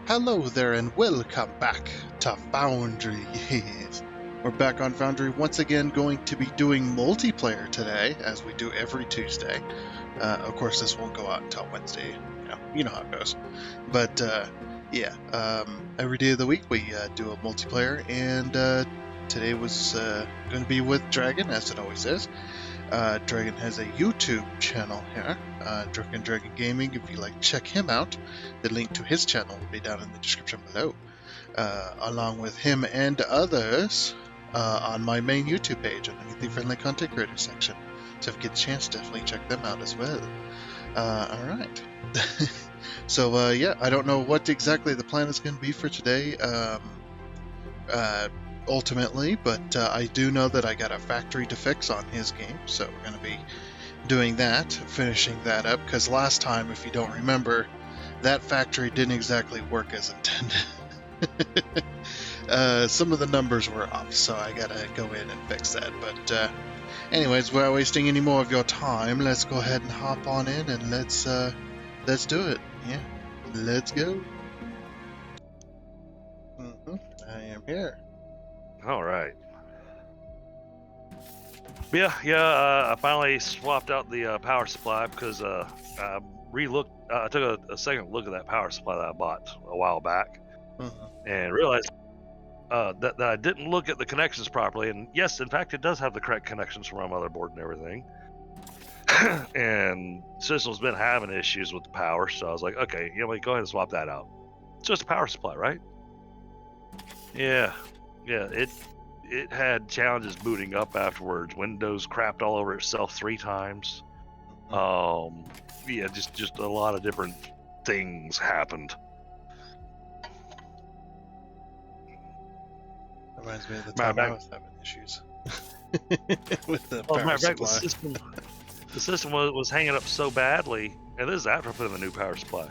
Hello there and welcome back to Foundry. We're back on Foundry once again, going to be doing multiplayer today, as we do every Tuesday. Of course, this won't go out until Wednesday. You know how it goes. But every day of the week we do a multiplayer, and today was going to be with Dragon, as it always is. Dragon has a YouTube channel here, Drunken Dragon Gaming. If you like to check him out, the link to his channel will be down in the description below, along with him and others on my main YouTube page underneath the friendly content creator section. So if you get a chance, definitely check them out as well. Alright. So I don't know what exactly the plan is going to be for today. Ultimately, but I do know that I got a factory to fix on his game, so we're going to be doing that, finishing that up, because last time, if you don't remember, that factory didn't exactly work as intended. Some of the numbers were off, so I gotta go in and fix that. But anyways, without wasting any more of your time, let's go ahead and hop on in and let's do it. Yeah, let's go. I am here. All right. I finally swapped out the power supply because I took a second look at that power supply that I bought a while back and realized that I didn't look at the connections properly. And yes, in fact, it does have the correct connections for my motherboard and everything. And system's been having issues with the power, so I was like, okay, go ahead and swap that out. It's just a power supply, right? Yeah, it had challenges booting up afterwards. Windows crapped all over itself 3 times. Just a lot of different things happened. Reminds me of the time I was having issues with the power supply. The system was hanging up so badly, and this is after I put in the new power supply,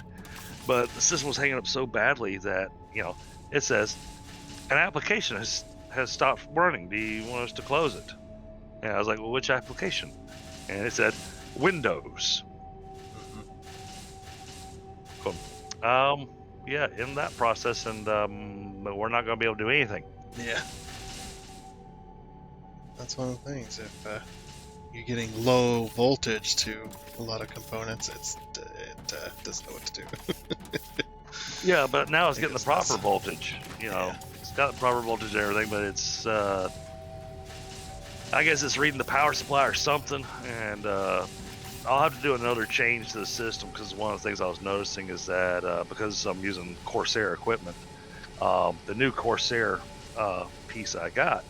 but the system was hanging up so badly that, it says, an application has stopped running. Do you want us to close it? And I was like, well, which application? And it said Windows. Cool. In that process, and we're not going to be able to do anything. Yeah. That's one of the things. If you're getting low voltage to a lot of components, it doesn't know what to do. Yeah, but now it's getting the proper voltage. It's got the proper voltage and everything, but it's I guess it's reading the power supply or something, and I'll have to do another change to the system, because one of the things I was noticing is that because I'm using Corsair equipment, the new Corsair piece I got,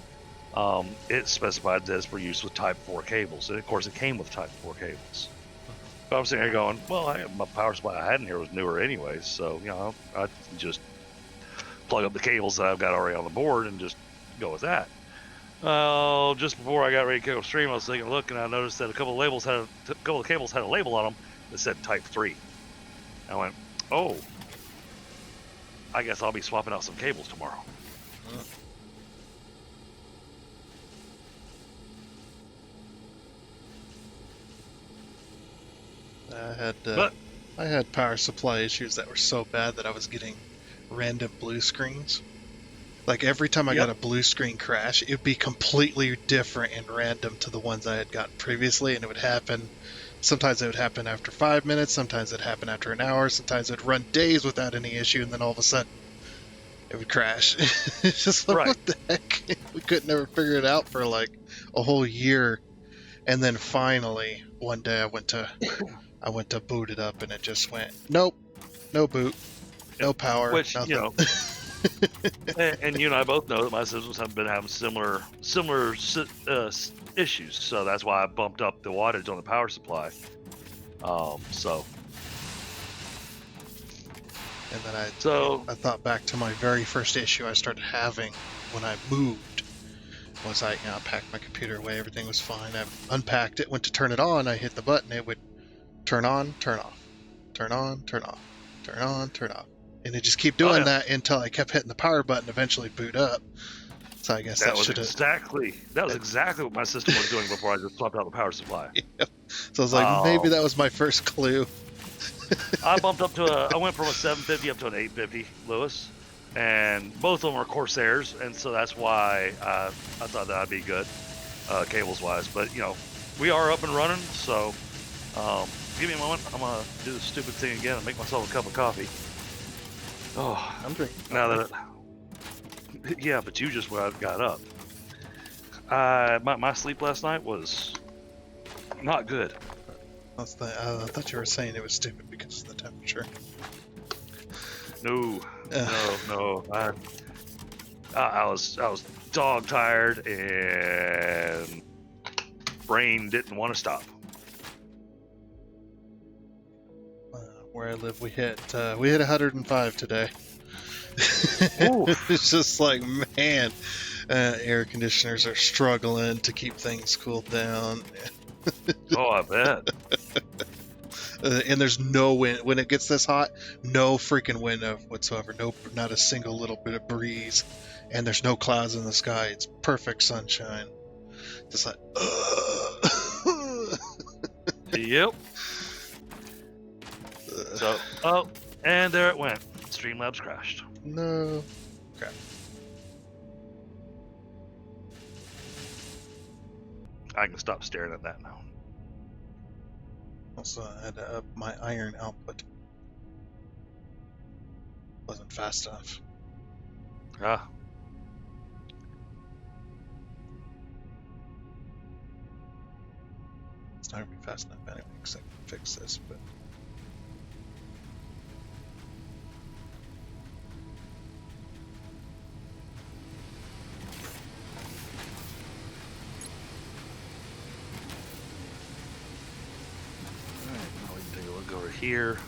it specified this for use with Type 4 cables, and of course it came with Type 4 cables. But I'm sitting here going, well, my power supply I had in here was newer anyways, so I can just plug up the cables that I've got already on the board and just go with that. Just before I got ready to go stream, I was taking a look, and I noticed that a couple of cables had a label on them that said Type 3. I went, oh, I guess I'll be swapping out some cables tomorrow. I had power supply issues that were so bad that I was getting random blue screens. Like every time I got a blue screen crash, it'd be completely different and random to the ones I had gotten previously, and it would happen. Sometimes it would happen after 5 minutes, sometimes it'd happen after an hour, sometimes it'd run days without any issue, and then all of a sudden it would crash. It's just like, What the heck? We couldn't ever figure it out for like a whole year, and then finally one day I went to boot it up, and it just went, nope, no boot, no power, which nothing. and you and I both know that my systems have been having similar issues, so that's why I bumped up the wattage on the power supply. And then I thought back to my very first issue I started having when I moved. Was I packed my computer away, everything was fine. I unpacked it, went to turn it on, I hit the button, it would turn on, turn off, turn on, turn off, turn on, turn off. And it just keep doing that until I kept hitting the power button, eventually boot up. So I guess that was exactly what my system was doing before I just swapped out the power supply. Yeah. So I was like, maybe that was my first clue. I bumped up to I went from a 750 up to an 850 Lewis, and both of them are Corsairs, and so that's why I thought that'd be good, cables wise. But we are up and running, so give me a moment. I'm gonna do the stupid thing again and make myself a cup of coffee. Oh, I'm drinking. now that yeah, but you just got up. My sleep last night was not good. I thought you were saying it was stupid because of the temperature. No. I was dog tired and brain didn't want to stop. Where I live, we hit 105 today. It's just like, man, air conditioners are struggling to keep things cooled down. Oh, I bet. And there's no wind when it gets this hot. No freaking wind whatsoever. No, not a single little bit of breeze. And there's no clouds in the sky. It's perfect sunshine. Just like, Yep. So, and there it went. Streamlabs crashed. No. Crap. I can stop staring at that now. Also, I had to up my iron output. Wasn't fast enough. Ah. It's not gonna be fast enough anyway, because I can fix this, but. Alright, now we can take a look over here.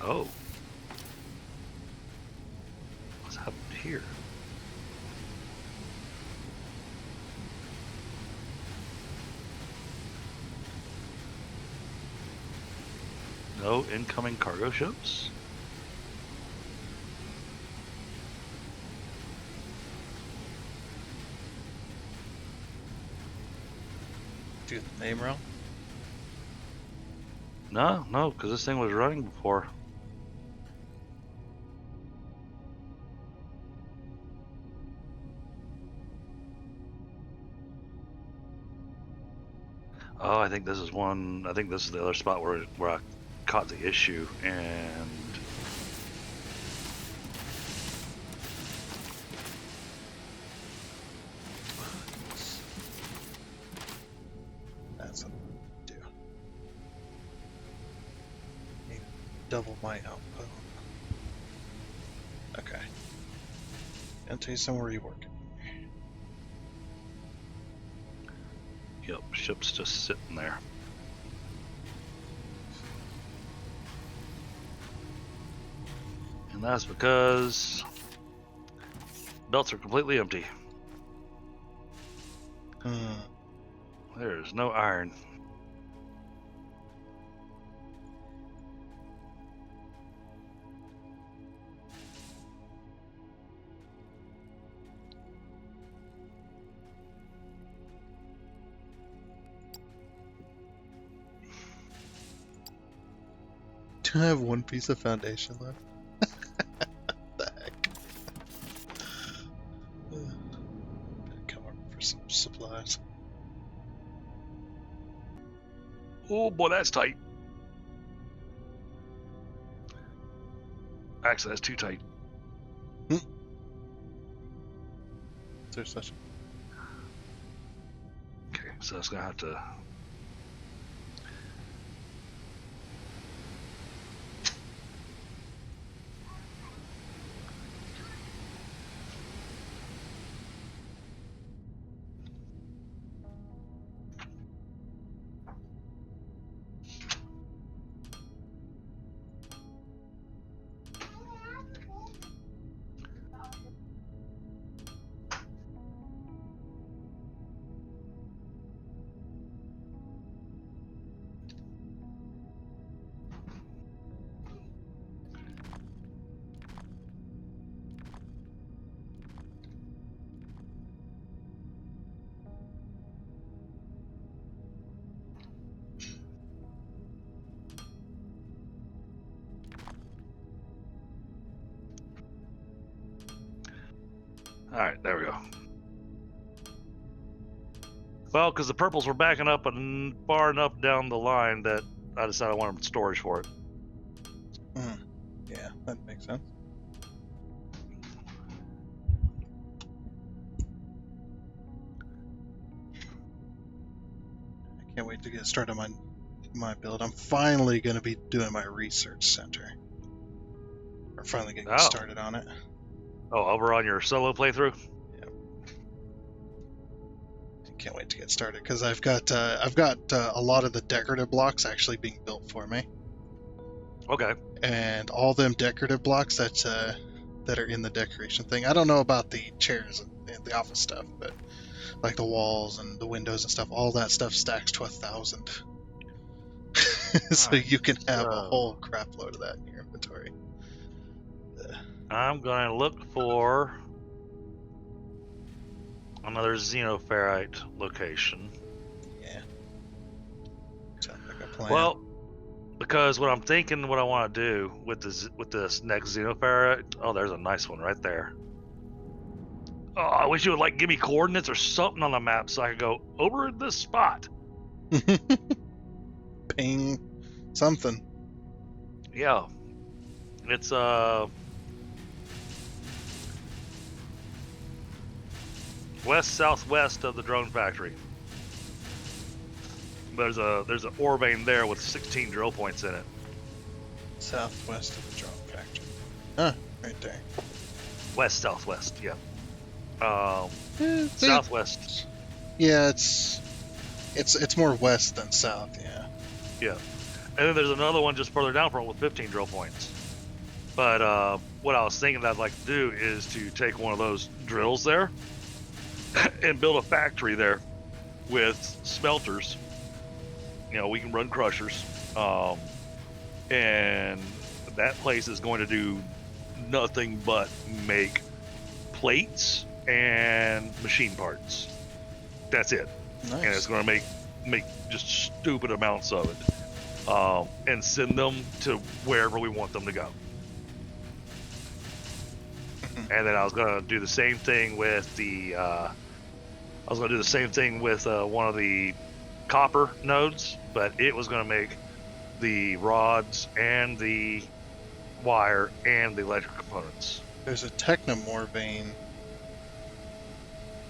Oh. What's happened here? No incoming cargo ships? Did you get the name wrong? No, because this thing was running before. Oh, I think this is one. I think this is the other spot where I caught the issue, and That's what I do. Need to double my output. Okay. I'll tell you somewhere you work. yep, ship's just sitting there. And that's because belts are completely empty. There's no iron. Do I have one piece of foundation left? The heck? Better come up for some supplies. Oh boy, that's tight. Actually, that's too tight. Is there such? Okay, so that's gonna have to. All right, there we go. Well, because the purples were backing up and far enough down the line that I decided I wanted storage for it. Yeah, that makes sense. I can't wait to get started on my build. I'm finally going to be doing my research center. We're finally getting started on it. Oh, over on your solo playthrough? Yeah. I can't wait to get started because I've got a lot of the decorative blocks actually being built for me. Okay. And all them decorative blocks that are in the decoration thing. I don't know about the chairs and the office stuff, but like the walls and the windows and stuff, all that stuff stacks to 1,000. So Right, you can have a whole crap load of that in your inventory. I'm going to look for another xenoferrite location. Yeah. Sounds like a plan. Well, because what I'm thinking, what I want to do with this next xenoferrite, oh, there's a nice one right there. Oh, I wish you would like give me coordinates or something on the map so I could go over this spot. Ping something. Yeah, it's west southwest of the drone factory. There's an ore vein there with 16 drill points in it. Southwest of the drone factory. Huh, right there. West southwest, yeah. Southwest. Yeah, it's more west than south. Yeah. Yeah, and then there's another one just further down from it with 15 drill points. But what I was thinking that I'd like to do is to take one of those drills there and build a factory there with smelters. You know, we can run crushers, and that place is going to do nothing but make plates and machine parts. That's it. Nice. And it's going to make just stupid amounts of it, and send them to wherever we want them to go. And then I was going to do the same thing with one of the copper nodes, but it was going to make the rods and the wire and the electric components. There's a Technomore vein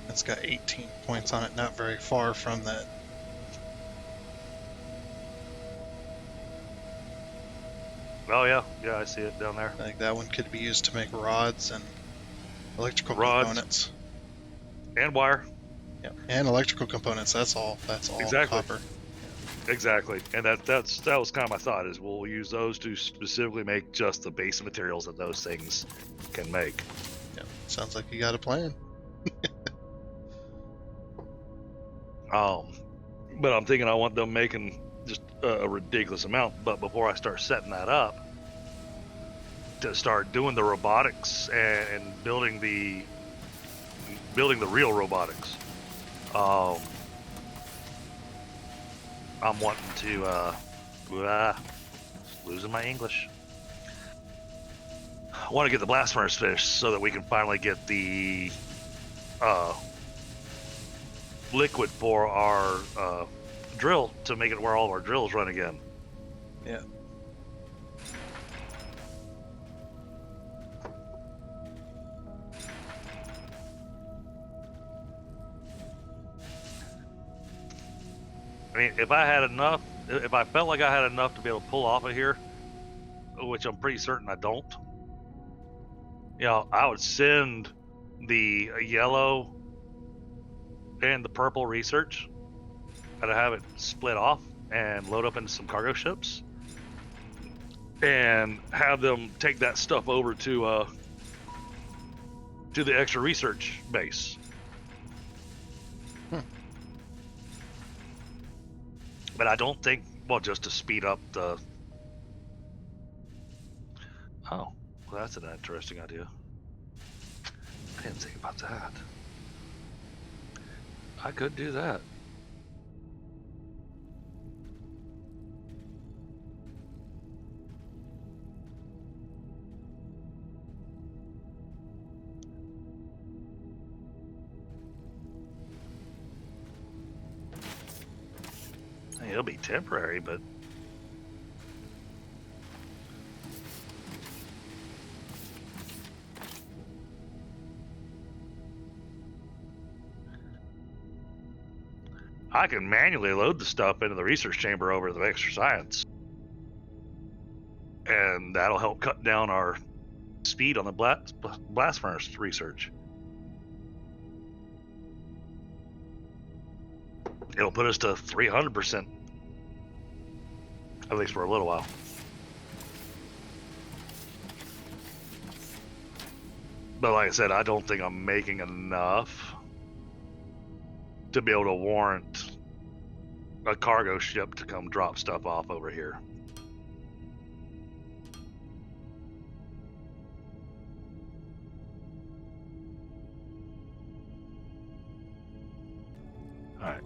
that's got 18 points on it, not very far from that. Oh yeah, I see it down there. I think that one could be used to make rods and electrical components and wire. Yeah, and electrical components. That's all exactly. Copper. Exactly, and that was kind of my thought, is we'll use those to specifically make just the base materials that those things can make. Yeah, sounds like you got a plan. But I'm thinking I want them making just a ridiculous amount. But before I start setting that up, to start doing the robotics and building the real robotics, I'm wanting to losing my English. I want to get the blast furnace finished so that we can finally get the liquid for our drill to make it where all of our drills run again. Yeah. I mean, if I felt like I had enough to be able to pull off of here, which I'm pretty certain I don't, I would send the yellow and the purple research, and have it split off and load up into some cargo ships, and have them take that stuff over to the extra research base. But I don't think, just to speed up the... Oh, well, that's an interesting idea. I didn't think about that. I could do that. be temporary, but I can manually load the stuff into the research chamber over the extra science, and that'll help cut down our speed on the blast furnace research. It'll put us to 300%, at least for a little while. But like I said, I don't think I'm making enough to be able to warrant a cargo ship to come drop stuff off over here. Alright.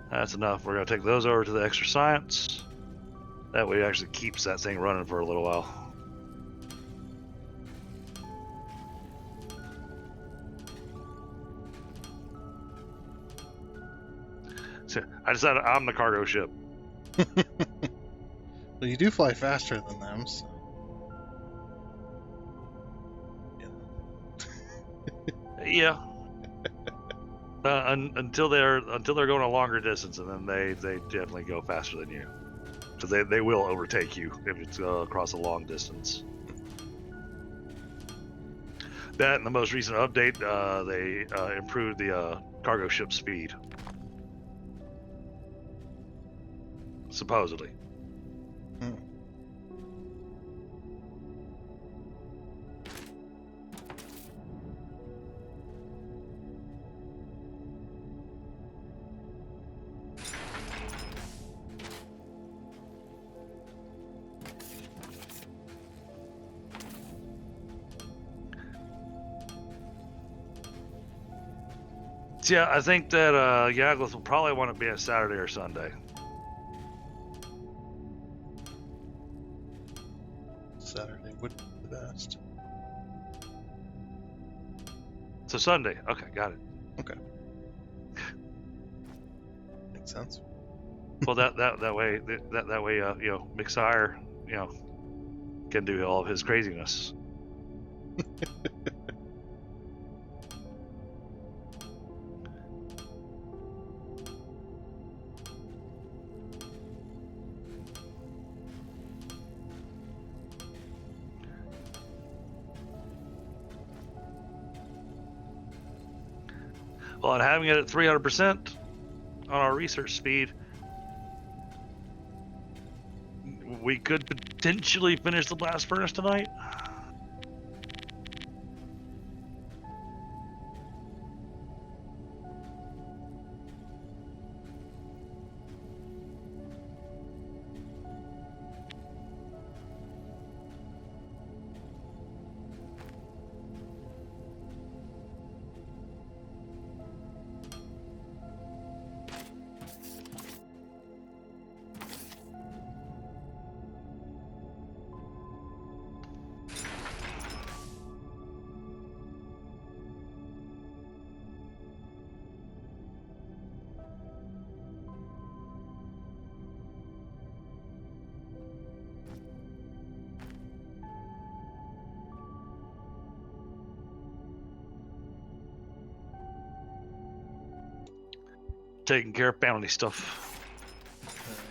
That's enough. We're going to take those over to the extra science. That way it actually keeps that thing running for a little while. So I decided I'm the cargo ship. Well, you do fly faster than them, so. Yeah. Until they're going a longer distance, and then they definitely go faster than you. So they will overtake you if it's across a long distance. That and the most recent update, they improved the cargo ship speed. Supposedly. So yeah, I think that Yagluth will probably want to be a Saturday or Sunday. Saturday would be the best. So Sunday. Okay, got it. Okay. Makes sense. Well, that way you know, Mixire, you know, can do all of his craziness. Well, and having it at 300% on our research speed, we could potentially finish the blast furnace tonight. Taking care of family stuff.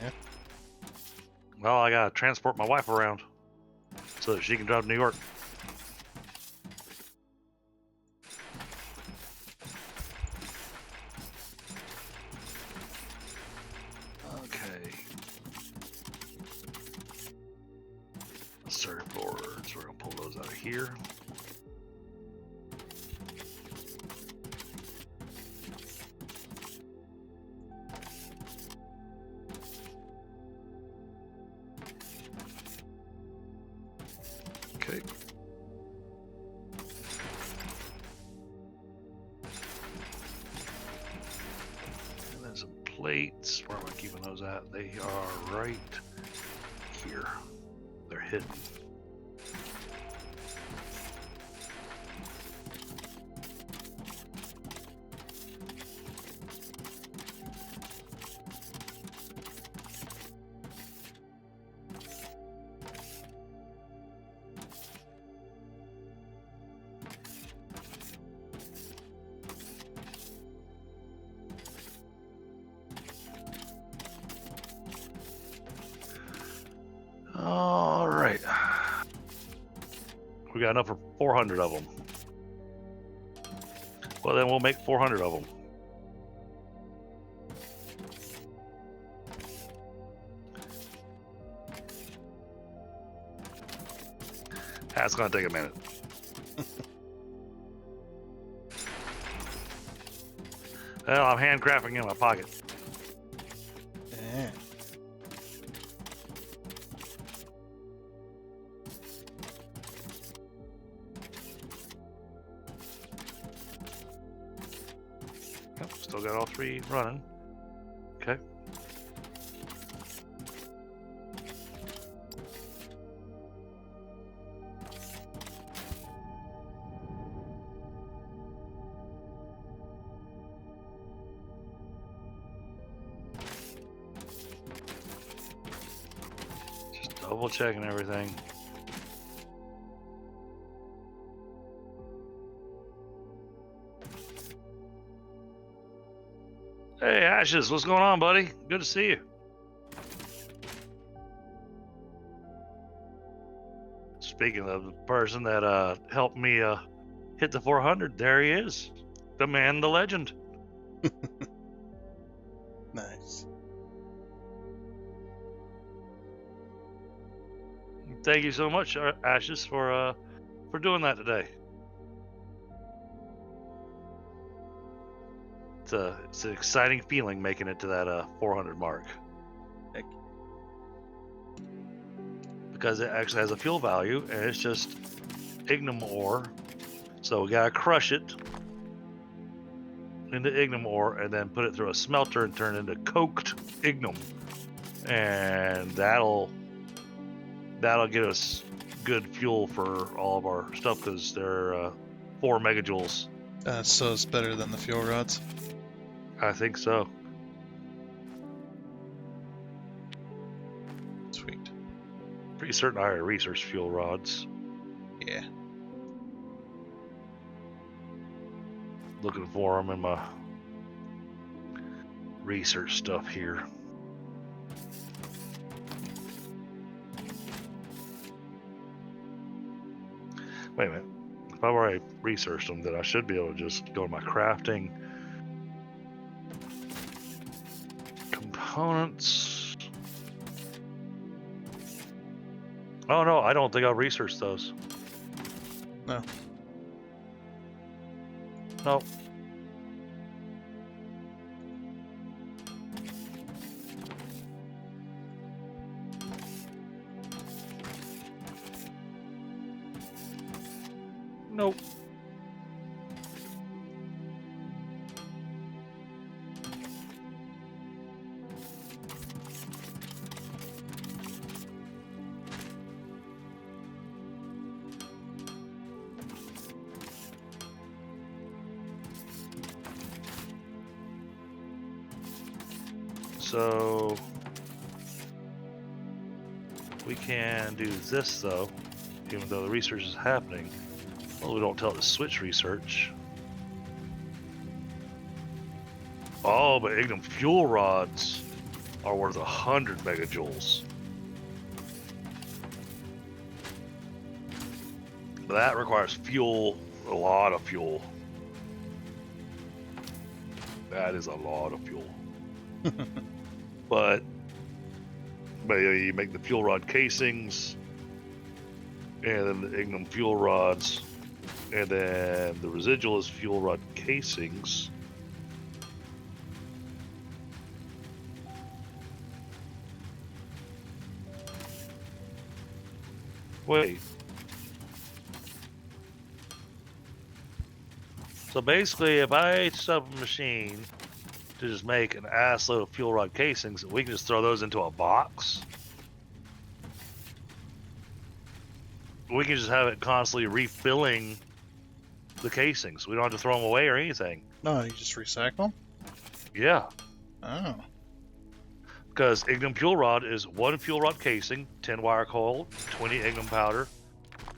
Yeah. Well, I gotta transport my wife around so that she can drive to New York. Okay. Circuit boards, we're gonna pull those out of here. Okay. And then some plates. Where am I keeping those at? They are right here. They're hidden. We got enough for 400 of them. Well, then we'll make 400 of them. That's gonna take a minute. Well, I'm handcrafting in my pocket. Yeah. Yep, still got all 3 running. Okay. Just double checking everything. Hey, Ashes, what's going on, buddy? Good to see you. Speaking of the person that helped me hit the 400, there he is. The man, the legend. Nice. Thank you so much, Ashes, for doing that today. It's an exciting feeling making it to that 400 mark. Heck. Because it actually has a fuel value, and it's just ignum ore. So we gotta crush it into ignum ore and then put it through a smelter and turn it into coked ignum, and that'll get us good fuel for all of our stuff because they're 4 megajoules. So it's better than the fuel rods. I think so. Sweet. Pretty certain I research fuel rods. Yeah. Looking for them in my research stuff here. Wait a minute. If I've already researched them, then I should be able to just go to my crafting components. Oh no, I don't think I've researched those. No. No. Nope. So we can do this though, even though the research is happening. Well, we don't tell it to switch research. Oh, but ignum fuel rods are worth 100 megajoules. But that requires fuel, a lot of fuel. That is a lot of fuel. But you make the fuel rod casings, and then the ignum fuel rods, and then the residual is fuel rod casings. Wait. So basically, if I set up a machine to just make an ass load of fuel rod casings, we can just throw those into a box. We can just have it constantly refilling the casings. We don't have to throw them away or anything. No, you just recycle them? Yeah. Oh. Because ignum fuel rod is 1 fuel rod casing, 10 wire coil, 20 ignum powder,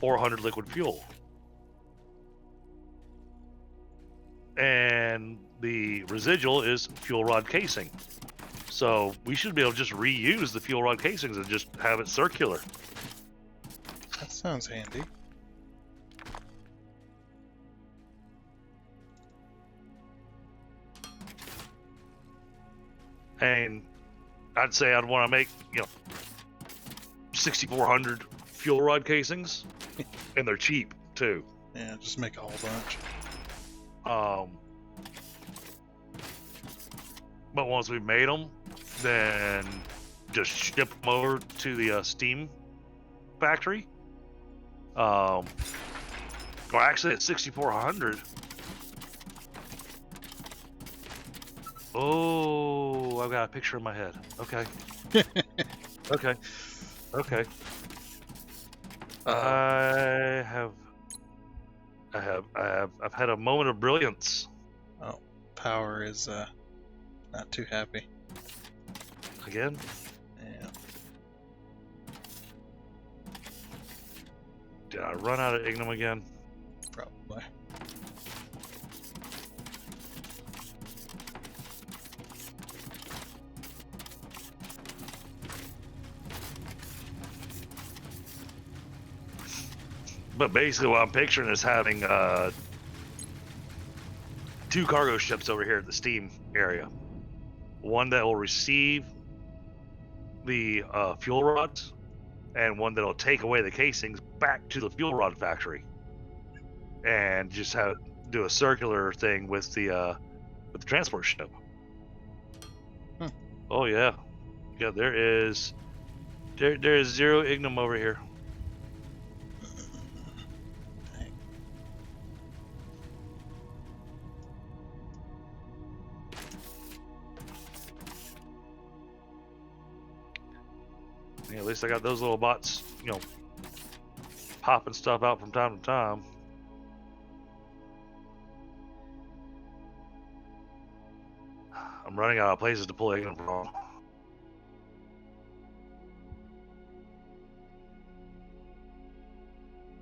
400 liquid fuel. And the residual is fuel rod casing. So we should be able to just reuse the fuel rod casings and just have it circular. That sounds handy. And I'd say I'd want to make 6,400 fuel rod casings, and they're cheap too. Yeah, just make a whole bunch. But once we've made them, then just ship them over to the steam factory. Well, actually, at 6,400. Oh, I've got a picture in my head. Okay. Okay. I've had a moment of brilliance. Oh, power is not too happy. Again? Yeah. Did I run out of Ignum again? Probably. But basically what I'm picturing is having 2 cargo ships over here at the steam area. One that will receive the fuel rods, and one that will take away the casings back to the fuel rod factory. And just do a circular thing with the transport ship. Oh yeah. Yeah, there is 0 Ignum over here. Yeah, at least I got those little bots, popping stuff out from time to time. I'm running out of places to pull Ignum from.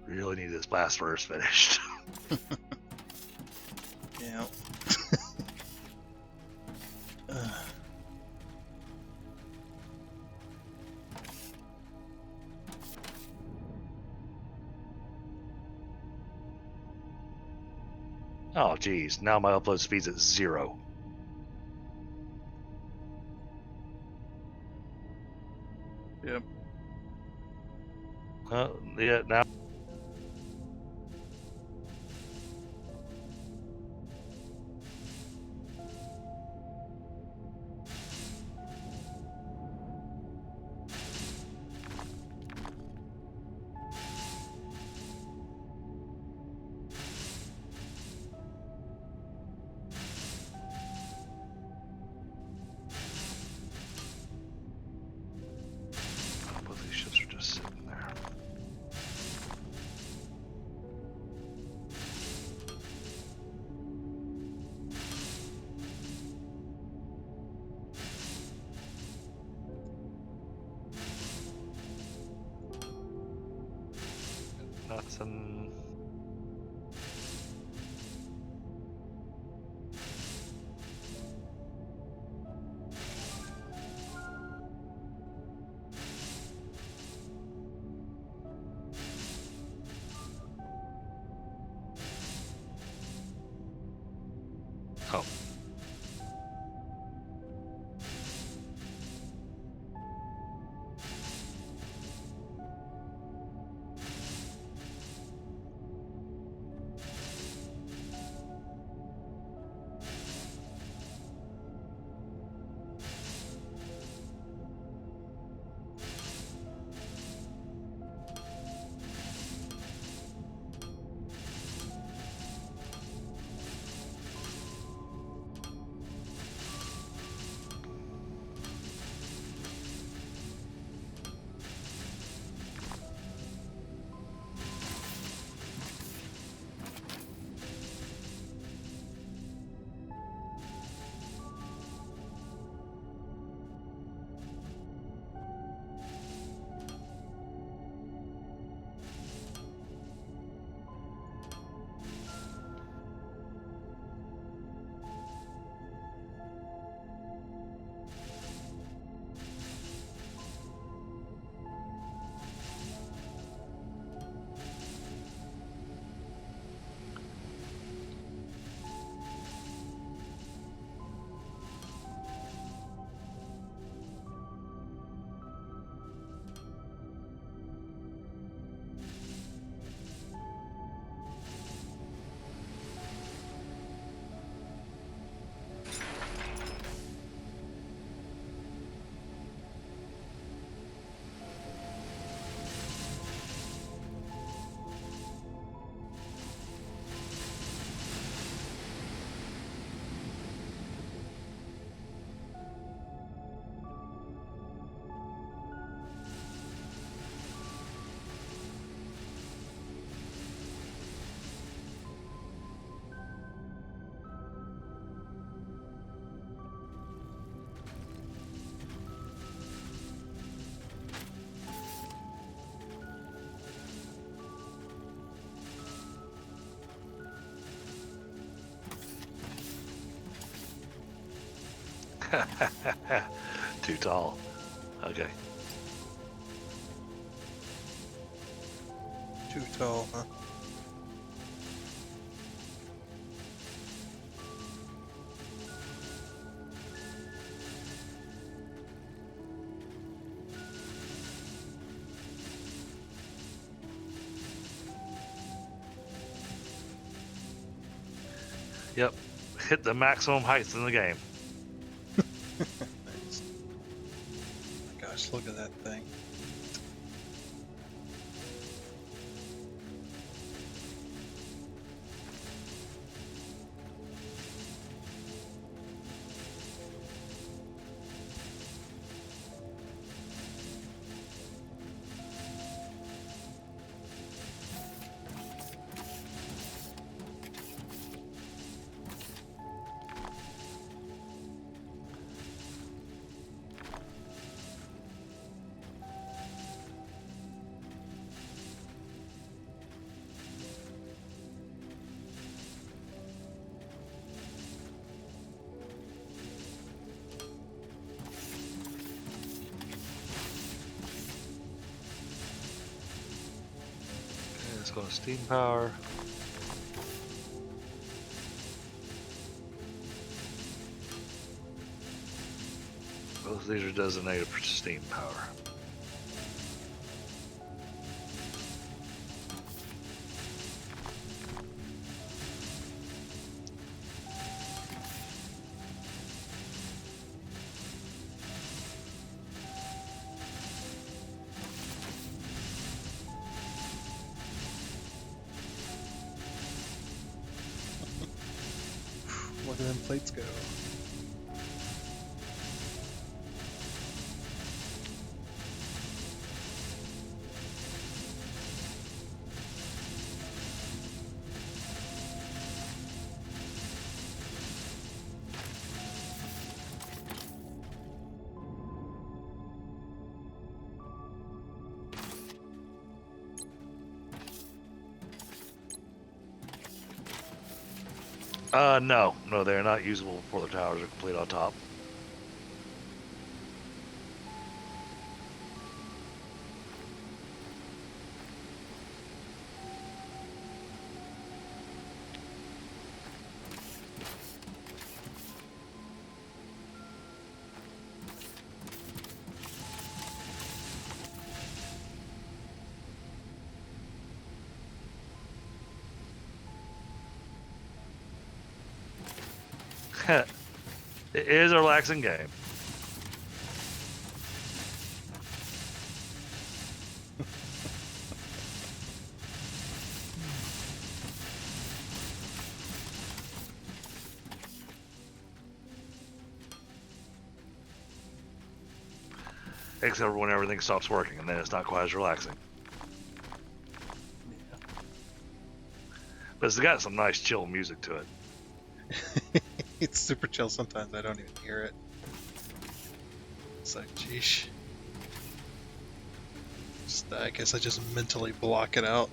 Really need this blast furnace finished. Yeah. Oh geez, now my upload speed's at 0. Yep. Yeah, now. Both these ships are just sitting there. Nothing. Oh. Too tall. Okay. Too tall, huh? Yep. Hit the maximum heights in the game. Nice. Gosh, look at that thing. Okay, let's go to steam power. Both of these are designated for steam power. Look at them plates go. No, they're not usable before the towers are complete on top. It is a relaxing game. Except for when everything stops working, and then it's not quite as relaxing. Yeah. But it's got some nice chill music to it. It's super chill sometimes, I don't even hear it. It's like, geesh. I guess I just mentally block it out.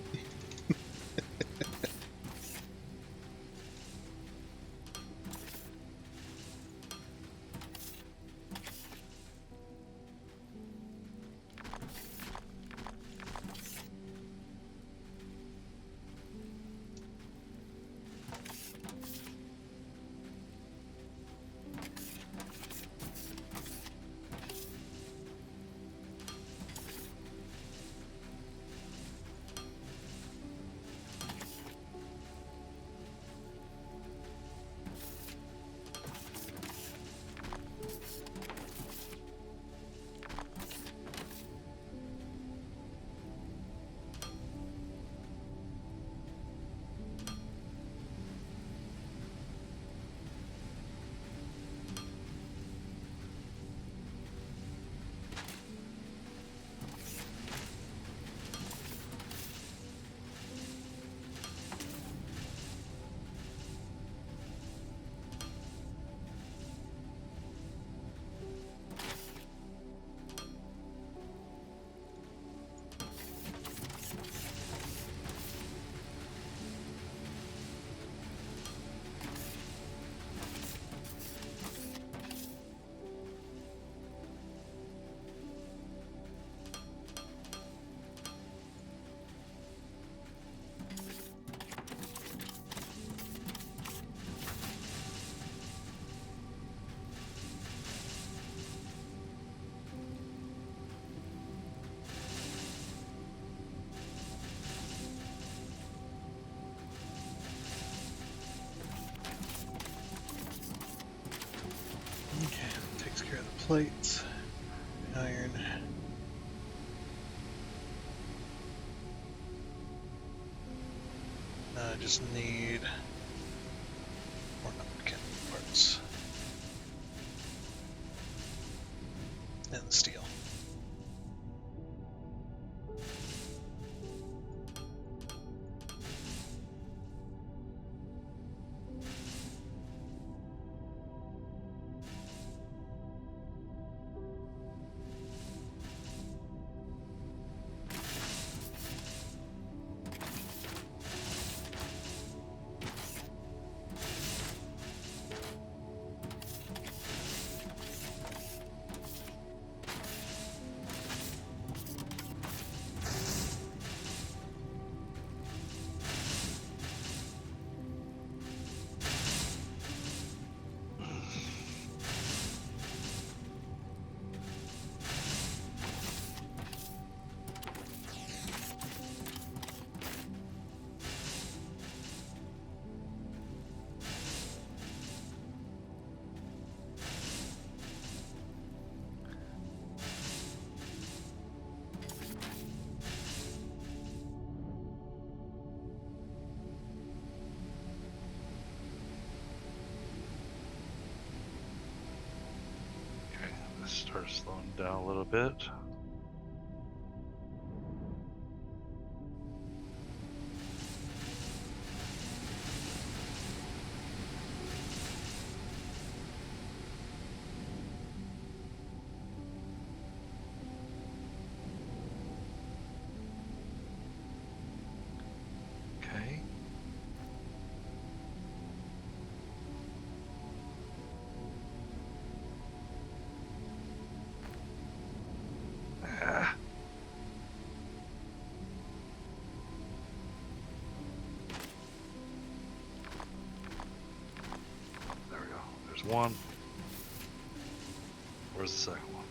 plates, iron. I just need more non-mechanical parts and the steel. Start slowing down a little bit. Okay. There we go. There's one. Where's the second one?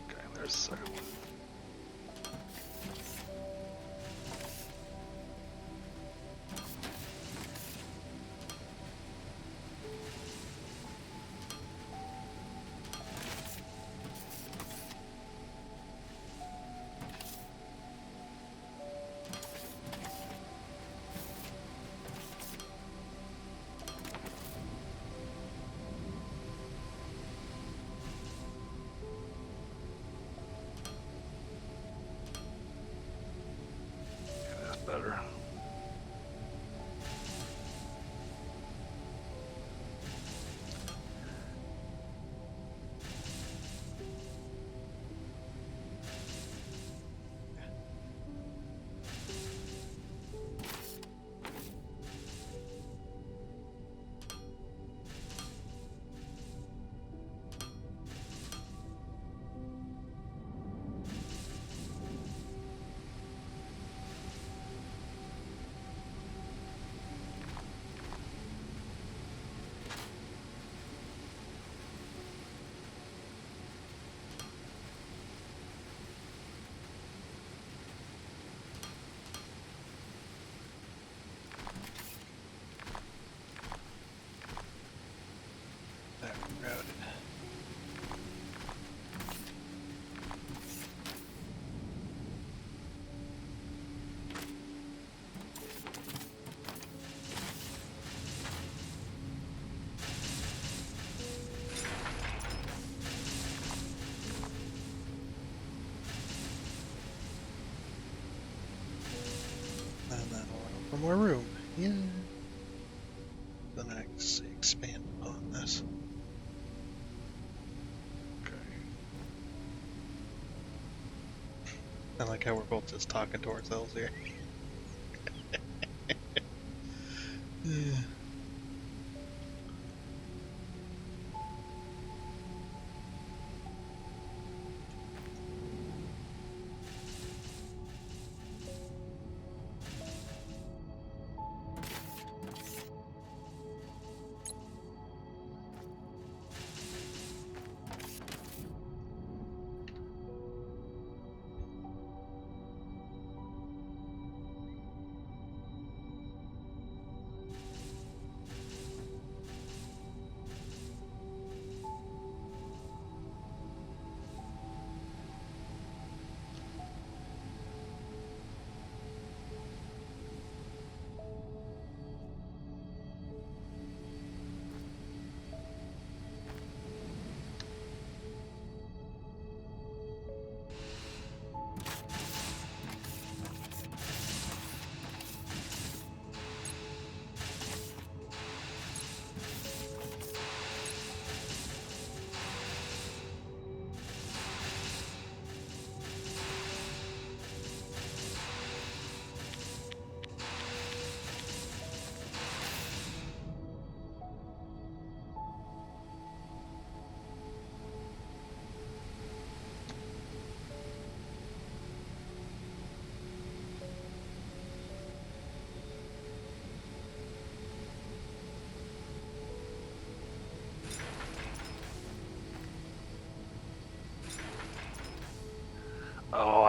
Okay, there's the second one. Okay, that's better. That routed. And then one more room. Yeah. Then I can see expand upon this. Okay. I like how we're both just talking to ourselves here. Yeah.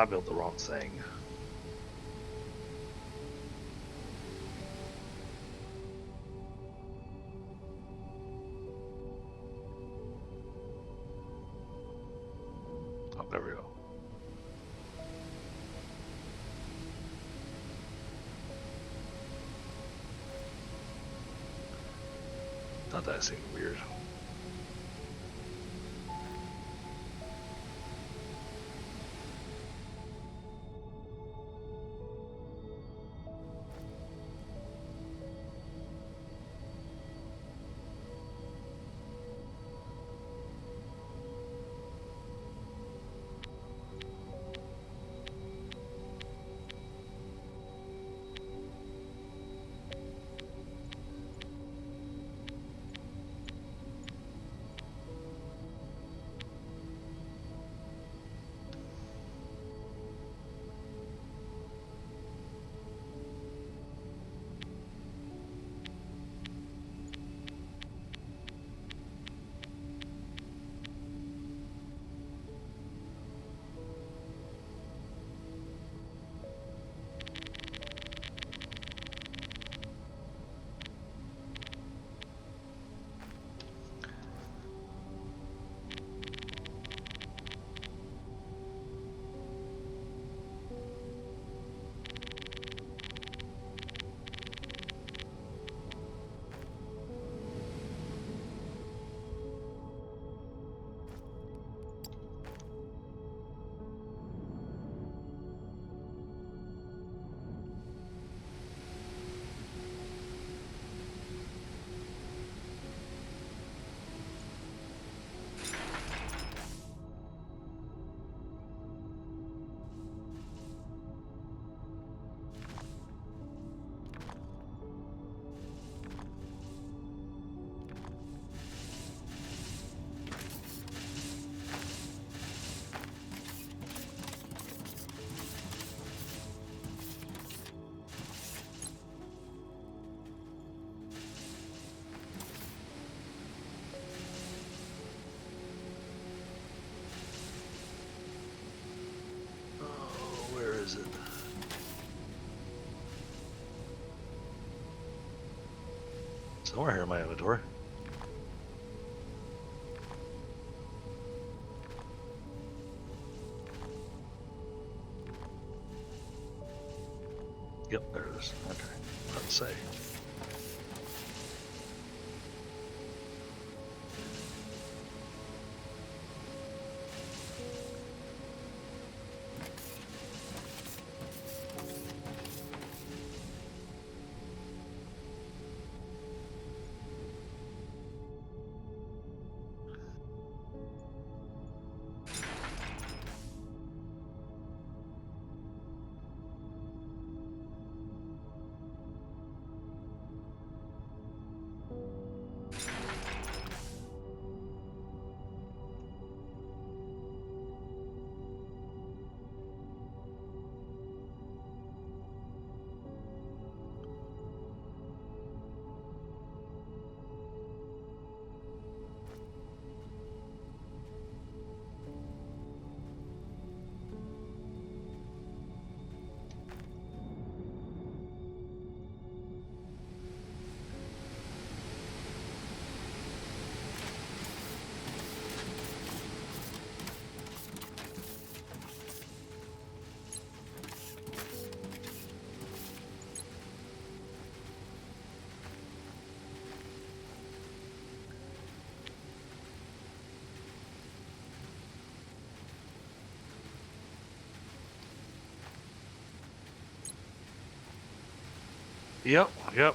I built the wrong thing. Oh, there we go. Thought that seemed weird. Oh, where is it? Somewhere here in my inventory. Yep, there it is. Okay. Let's say. Yep,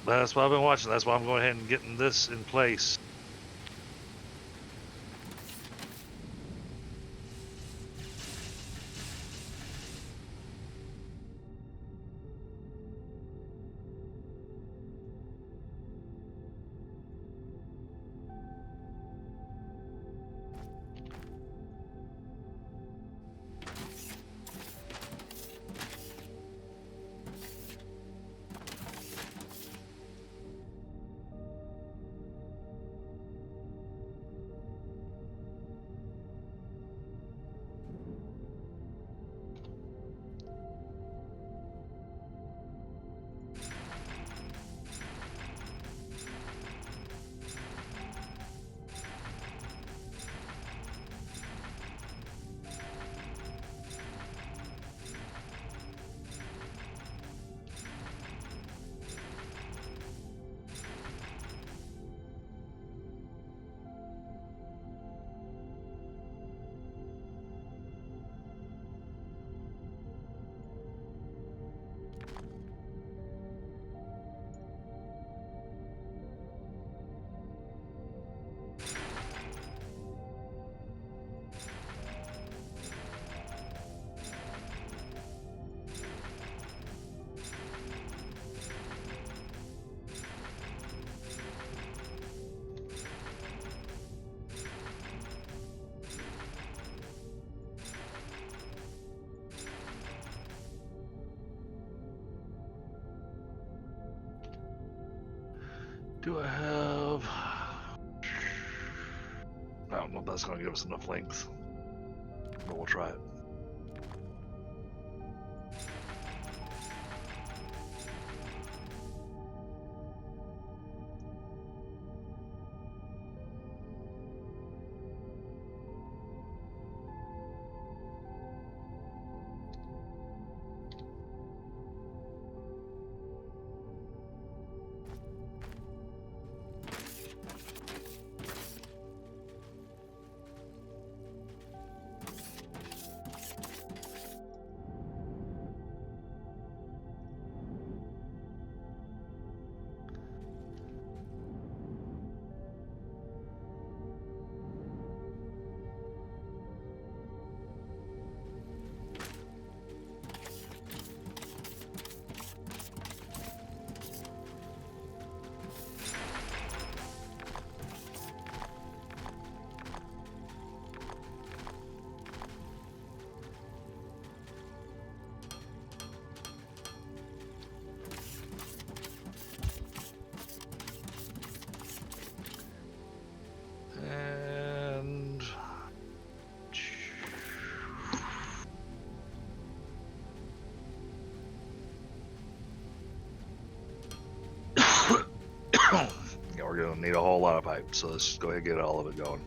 that's what I've been watching. That's why I'm going ahead and getting this in place. Do I have? I don't know if that's going to give us enough length, but we'll try it. And yeah, we're going to need a whole lot of pipe, so let's just go ahead and get all of it going.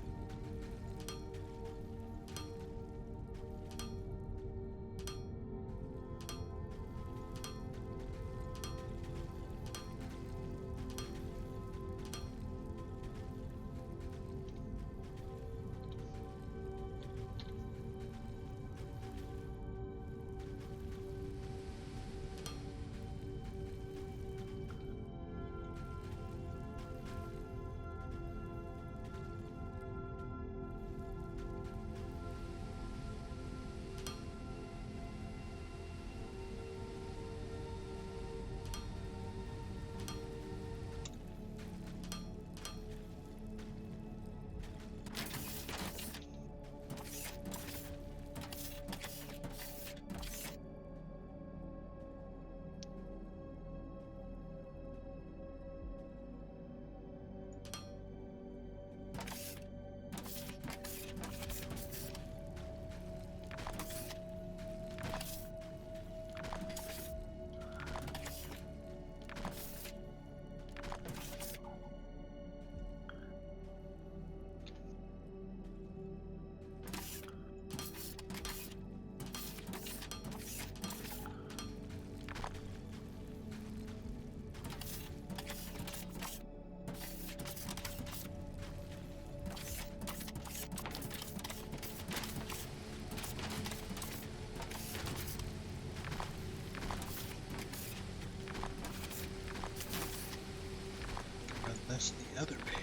Unless the other way.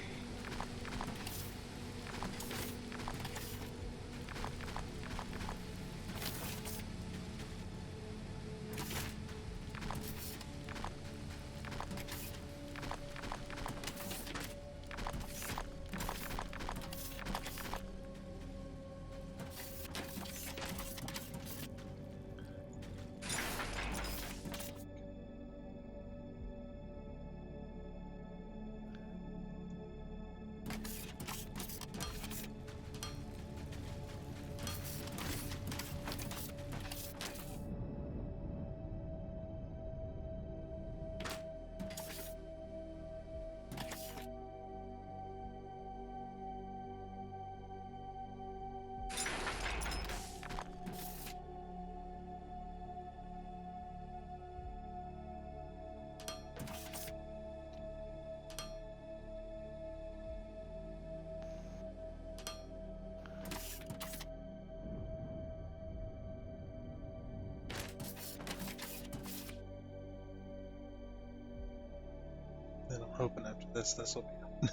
Then I'm hoping after this will be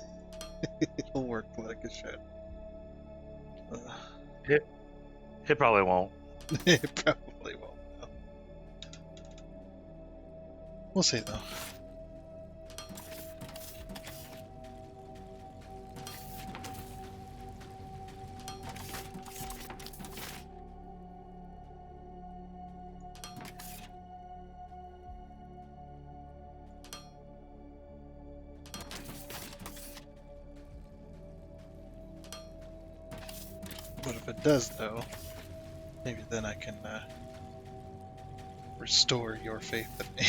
it'll work like it should. It probably won't. It probably won't. No. We'll see though. But if it does, though, maybe then I can restore your faith in me.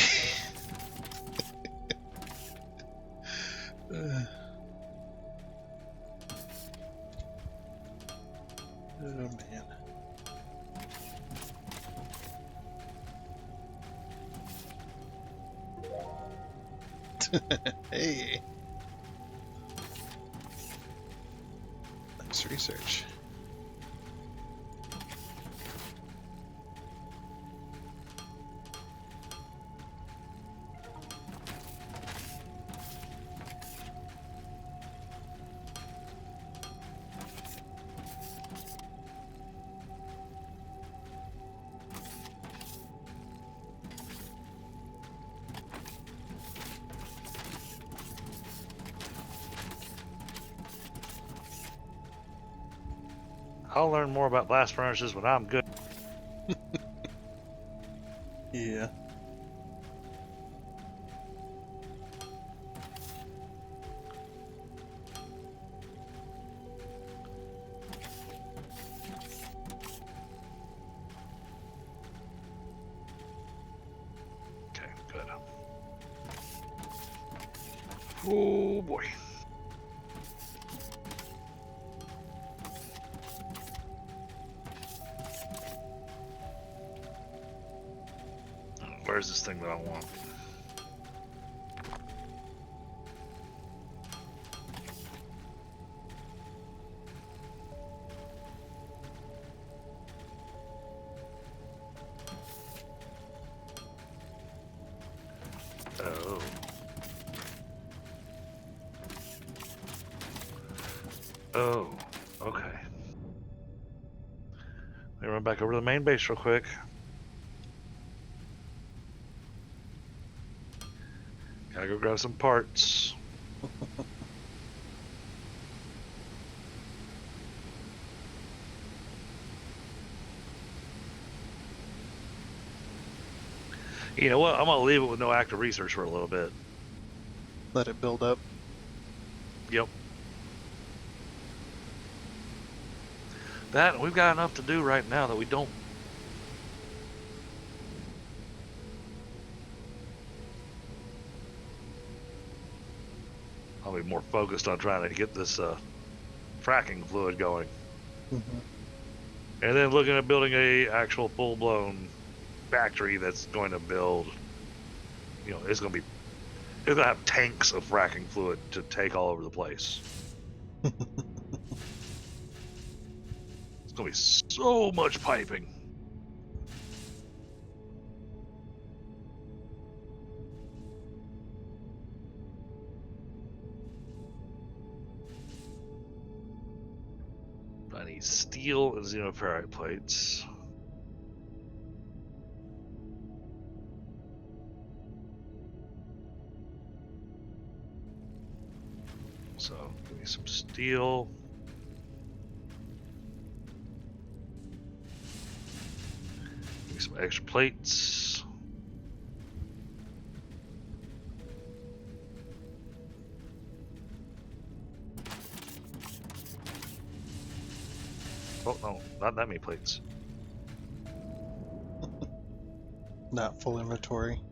Oh man. Hey. Nice research. I'll learn more about blast furnaces when I'm good. Yeah. Okay, good. Oh boy. Where's this thing that I want? Oh. Oh, okay. Let me run back over to the main base real quick. Gotta go grab some parts. You know what? I'm gonna leave it with no active research for a little bit. Let it build up. Yep. That, we've got enough to do right now that we don't. I'll be more focused on trying to get this fracking fluid going. Mm-hmm. And then looking at building a actual full-blown factory that's going to build, you know, it's gonna have tanks of fracking fluid to take all over the place. It's gonna be so much piping. I need steel and xenoferrite plates. So give me some steel. Give me some extra plates. Oh no, not that many plates. Not full inventory.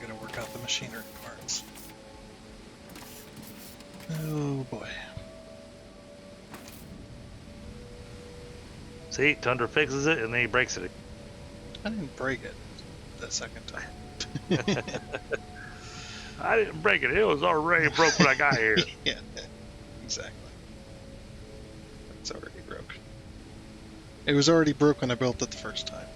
going to work out the machinery parts. Oh boy. See, Tundra fixes it and then he breaks it. I didn't break it the second time. I didn't break it. It was already broke when I got here. Yeah, exactly. It's already broke. It was already broke when I built it the first time.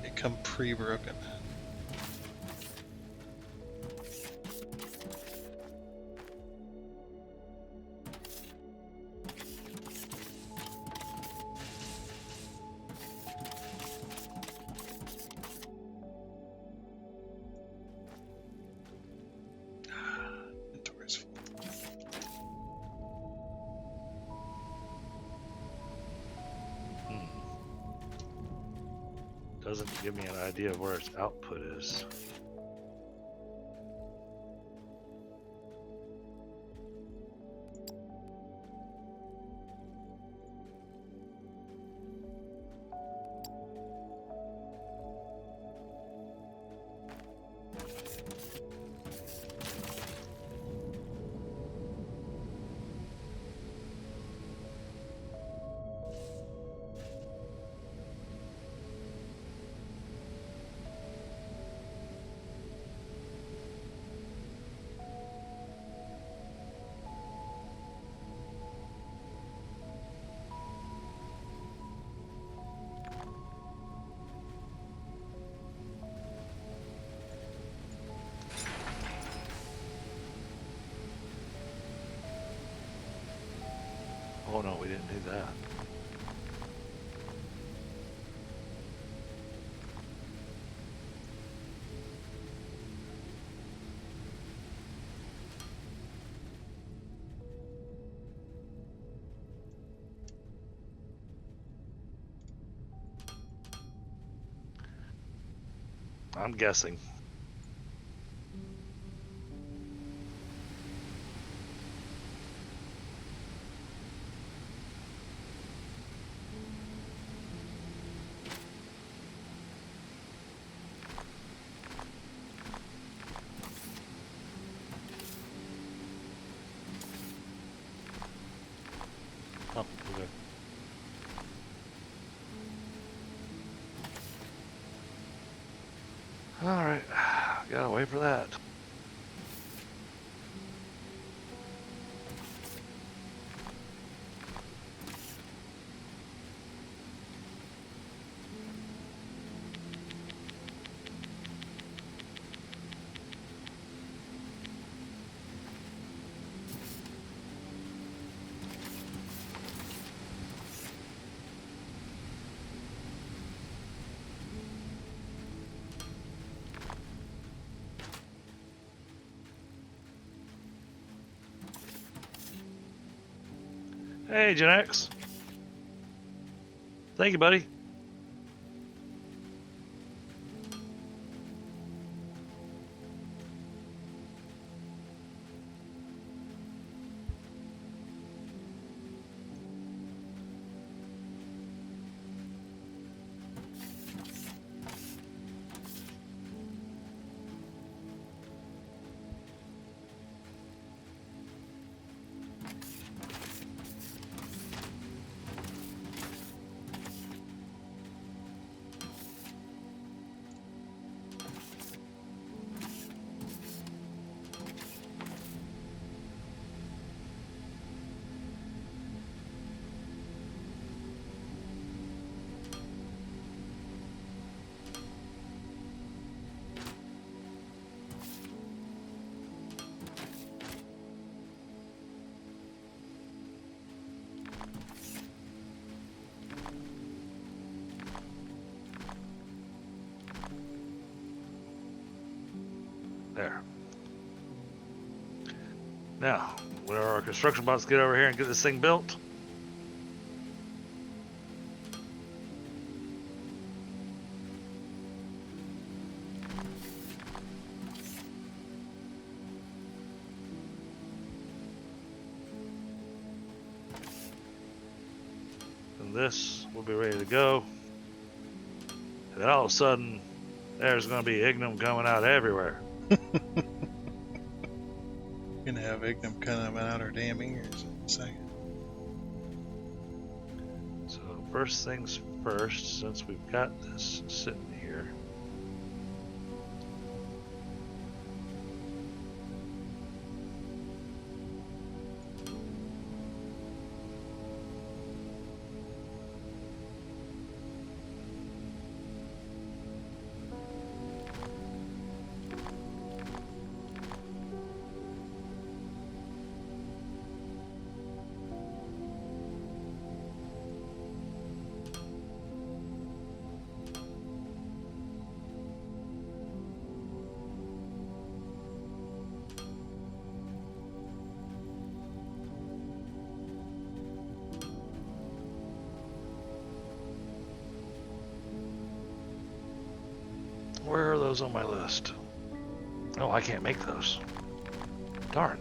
It come pre-broken. Inventory's full. Doesn't give me an idea of where its output is. Oh no, we didn't do that. I'm guessing. Oh, okay. All right, gotta wait for that. Hey, Gen X. Thank you, buddy. There. Now, when our construction bots get over here and get this thing built, then this will be ready to go. And then all of a sudden, there's going to be ignum coming out everywhere. Gonna have Ignum coming out our damn ears in a second. So first things first, since we've got this sitting here. Where are those on my list? Oh, I can't make those. Darn.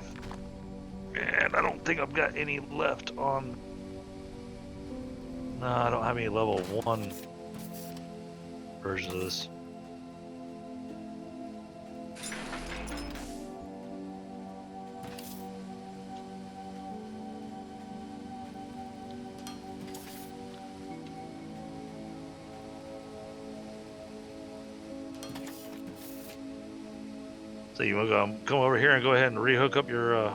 And I don't think I've got any left on... No, I don't have any level 1 versions of this. So you want to come over here and go ahead and rehook up your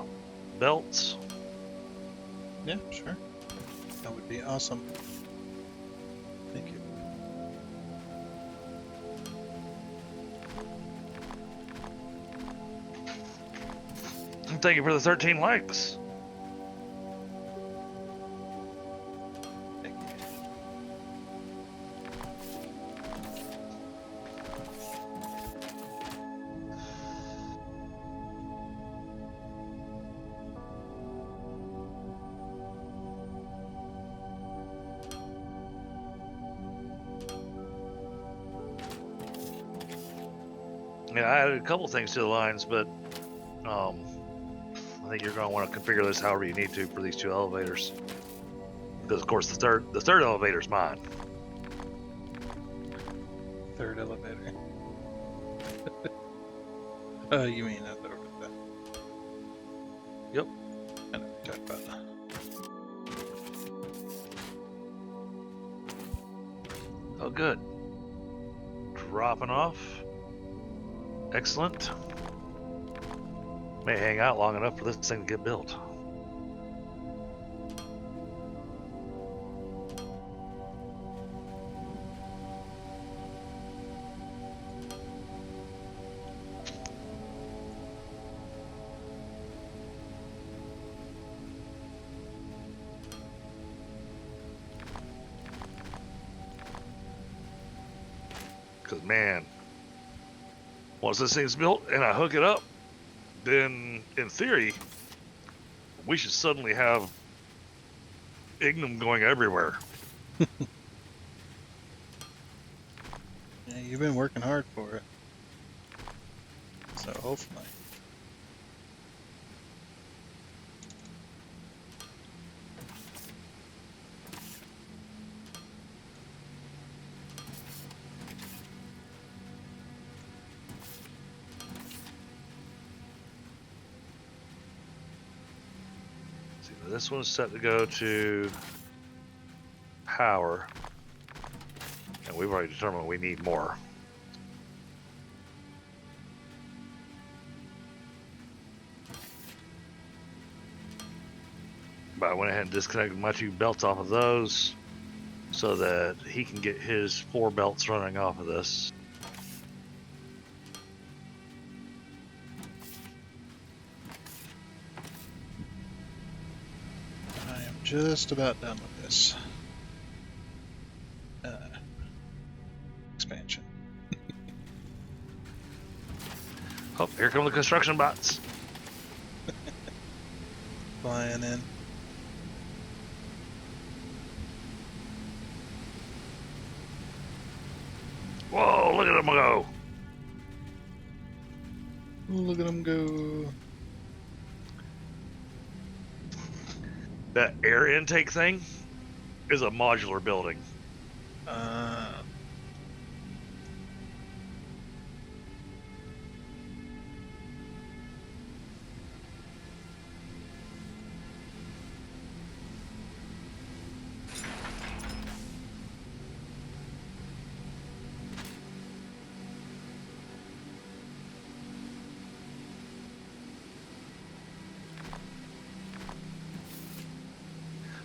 belts? Yeah, sure. That would be awesome. Thank you. And thank you for the 13 likes. Thank you. Yeah, I added a couple things to the lines, but I think you're going to want to configure this however you need to for these 2 elevators. Because of course the third elevator's mine. Third elevator. You mean that over there? Yep. I know what you're talking about. Oh, good. Dropping off. Excellent. May hang out long enough for this thing to get built. Because, man, once this thing's built and I hook it up, then in theory, we should suddenly have ignum going everywhere. Yeah, you've been working hard for it. So hopefully. See, this one's set to go to power, and we've already determined we need more. But I went ahead and disconnected my 2 belts off of those so that he can get his 4 belts running off of this. I am just about done with this. Expansion. Oh, here come the construction bots. Flying in. Whoa, look at them go. Look at them go. That air intake thing is a modular building.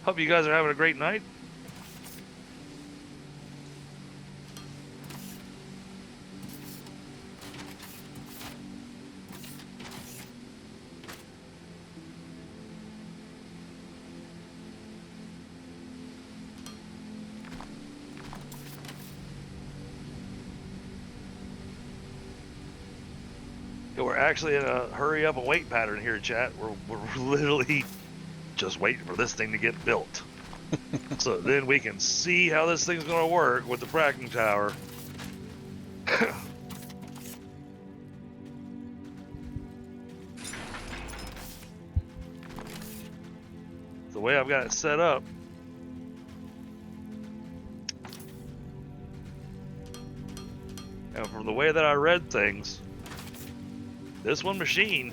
Hope you guys are having a great night. Yeah, we're actually in a hurry up and wait pattern here, chat. We're literally just waiting for this thing to get built. So then we can see how this thing's going to work with the fracking tower. The way I've got it set up, and from the way that I read things, this one machine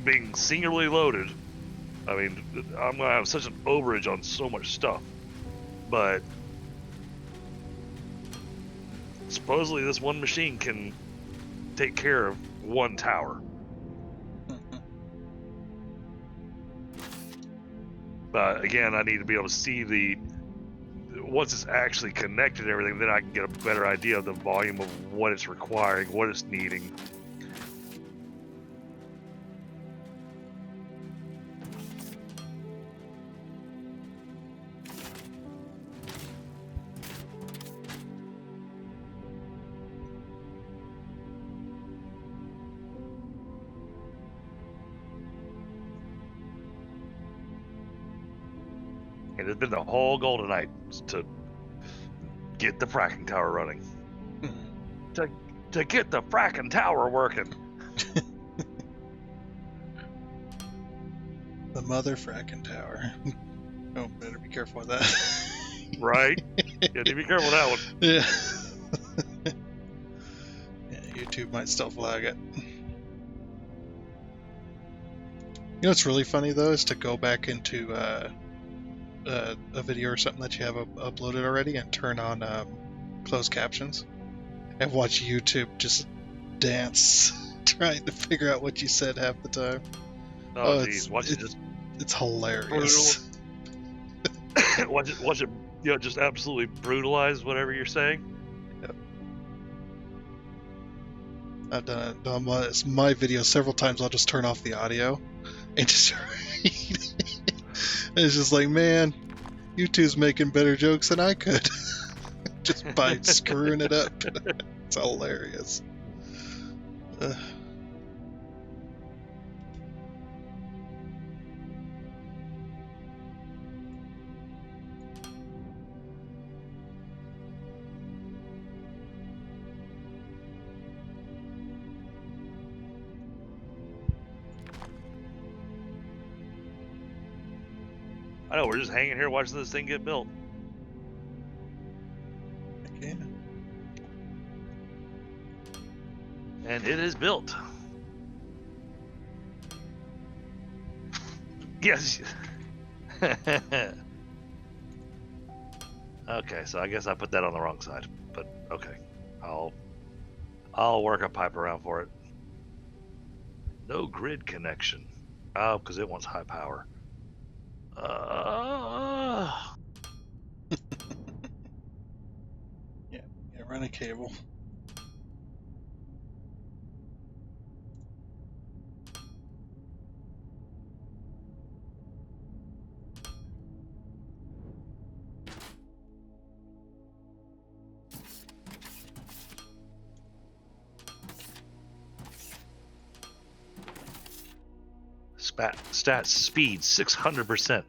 being singularly loaded, I mean, I'm going to have such an overage on so much stuff. But supposedly this one machine can take care of one tower. But again, I need to be able to see once it's actually connected and everything, then I can get a better idea of the volume of what it's requiring, what it's needing. And it's been the whole goal tonight to get the fracking tower running. to get the fracking tower working. The mother fracking tower. Oh, better be careful with that. Right? Yeah, be careful with that one. Yeah. Yeah, YouTube might still flag it. You know what's really funny though is to go back into a video or something that you have uploaded already and turn on closed captions and watch YouTube just dance trying to figure out what you said half the time. Oh, geez. Watch it just... It's hilarious. watch it, you know, just absolutely brutalize whatever you're saying. Yep. I've done it on my video several times. I'll just turn off the audio and just read. It's just like, man, YouTube's making better jokes than I could. Just by screwing it up. It's hilarious. I know, we're just hanging here watching this thing get built. Okay. And it is built. Yes. Okay, so I guess I put that on the wrong side, but okay. I'll work a pipe around for it. No grid connection. Oh, because it wants high power. Yeah, run a cable. Stat speed 600%.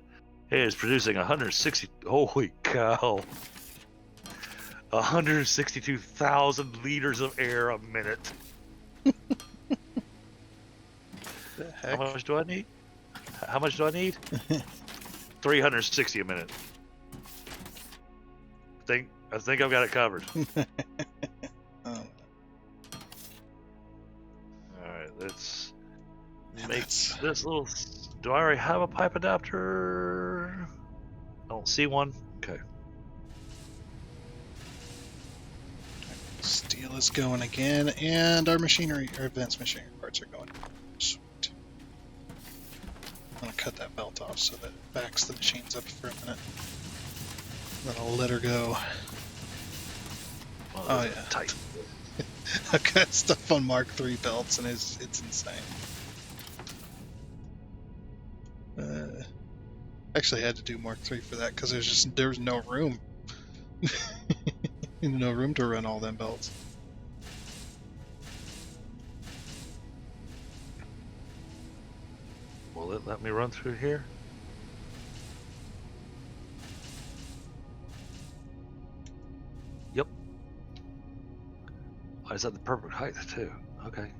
It is producing 160. Holy cow! 162,000 liters of air a minute. The heck? How much do I need? How much do I need? 360 a minute. I think I've got it covered. Oh. All right, let's make this little. Do I already have a pipe adapter? I don't see one. Okay. Steel is going again, and our advanced machinery parts are going. Sweet. gonna cut that belt off so that it backs the machines up for a minute. Then I'll let her go. Well, Oh yeah. tight. I've got stuff on Mark III belts and it's insane. Actually, I had to do Mark III for that because there's no room. No room to run all them belts. Will it let me run through here? Yep. Oh, is that the perfect height too? Okay.